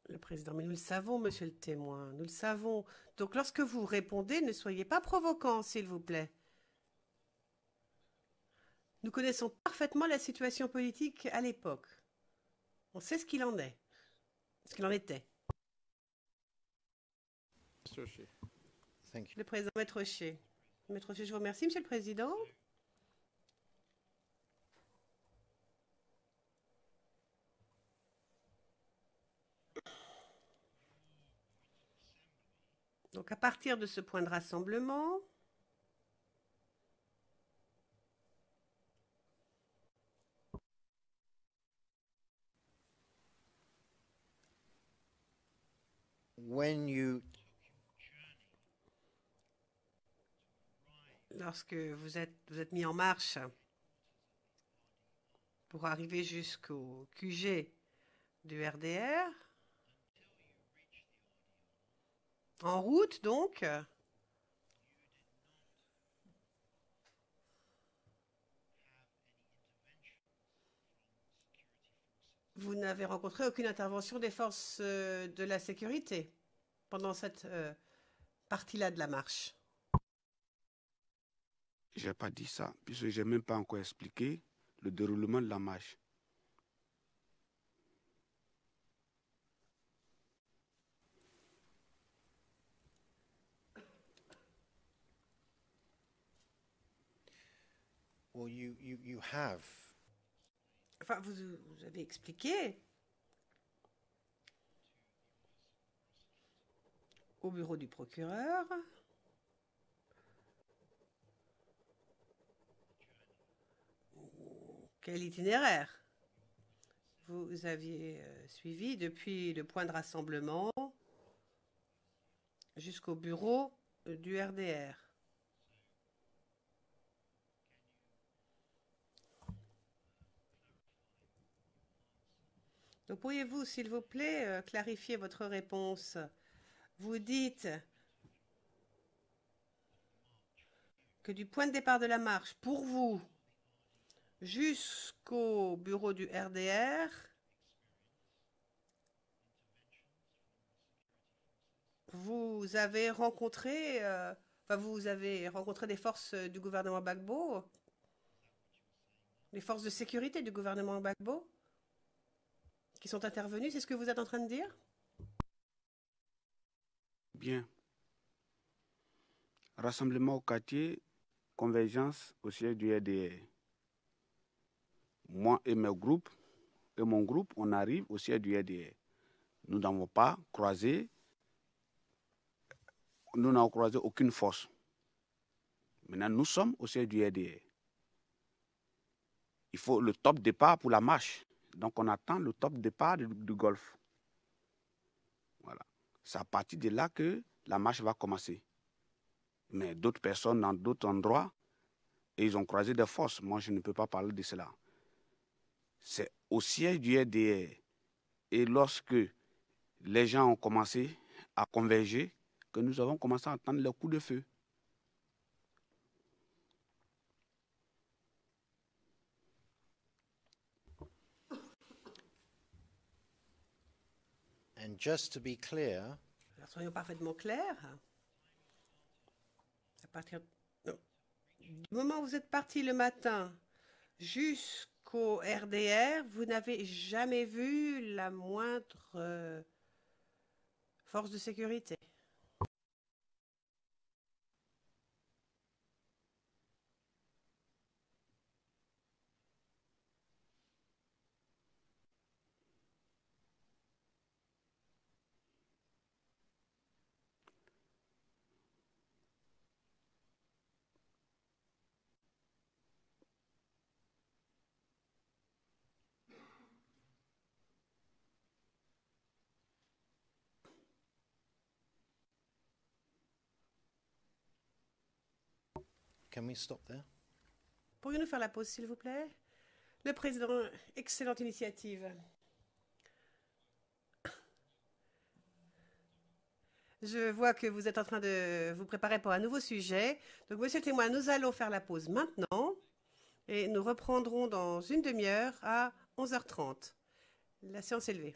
Le président, mais nous le savons, monsieur le témoin, nous le savons. Donc lorsque vous répondez, ne soyez pas provoquant, s'il vous plaît. Nous connaissons parfaitement la situation politique à l'époque. On sait ce qu'il en est, ce qu'il en était. Le président, Maître Rocher. Maître Rocher, je vous remercie, monsieur le président. Donc à partir de ce point de rassemblement, lorsque vous êtes mis en marche pour arriver jusqu'au QG du RDR, en route donc, vous n'avez rencontré aucune intervention des forces de la sécurité pendant cette partie-là de la marche. Je n'ai pas dit ça, puisque je n'ai même pas encore expliqué le déroulement de la marche. Well, you have. Enfin, vous avez expliqué au bureau du procureur quel itinéraire vous aviez suivi depuis le point de rassemblement jusqu'au bureau du RDR. Donc pourriez-vous, s'il vous plaît, clarifier votre réponse? Vous dites que du point de départ de la marche, pour vous, jusqu'au bureau du RDR, vous avez rencontré, vous avez rencontré des forces du gouvernement Gbagbo, les forces de sécurité du gouvernement Gbagbo, qui sont intervenues. C'est ce que vous êtes en train de dire? Bien. Rassemblement au quartier, convergence au siège du RDR. Moi et mon groupe, on arrive au siège du RDR. Nous n'avons pas croisé, nous n'avons croisé aucune force. Maintenant, nous sommes au siège du RDR. Il faut le top départ pour la marche. Donc, on attend le top départ du golf. Voilà. C'est à partir de là que la marche va commencer. Mais d'autres personnes dans d'autres endroits, et ils ont croisé des forces. Moi, je ne peux pas parler de cela. C'est au siège du RDR. Et lorsque les gens ont commencé à converger, que nous avons commencé à entendre les coups de feu. And just to be clear, Alors, soyons parfaitement clairs. À partir du moment où vous êtes parti le matin jusqu'au RDR, vous n'avez jamais vu la moindre force de sécurité. can we stop there? Pourrions-nous faire la pause, s'il vous plaît? Le président, excellente initiative. Je vois que vous êtes en train de vous préparer pour un nouveau sujet. Donc, monsieur le témoin, nous allons faire la pause maintenant et nous reprendrons dans une demi-heure à 11h30. La séance est levée.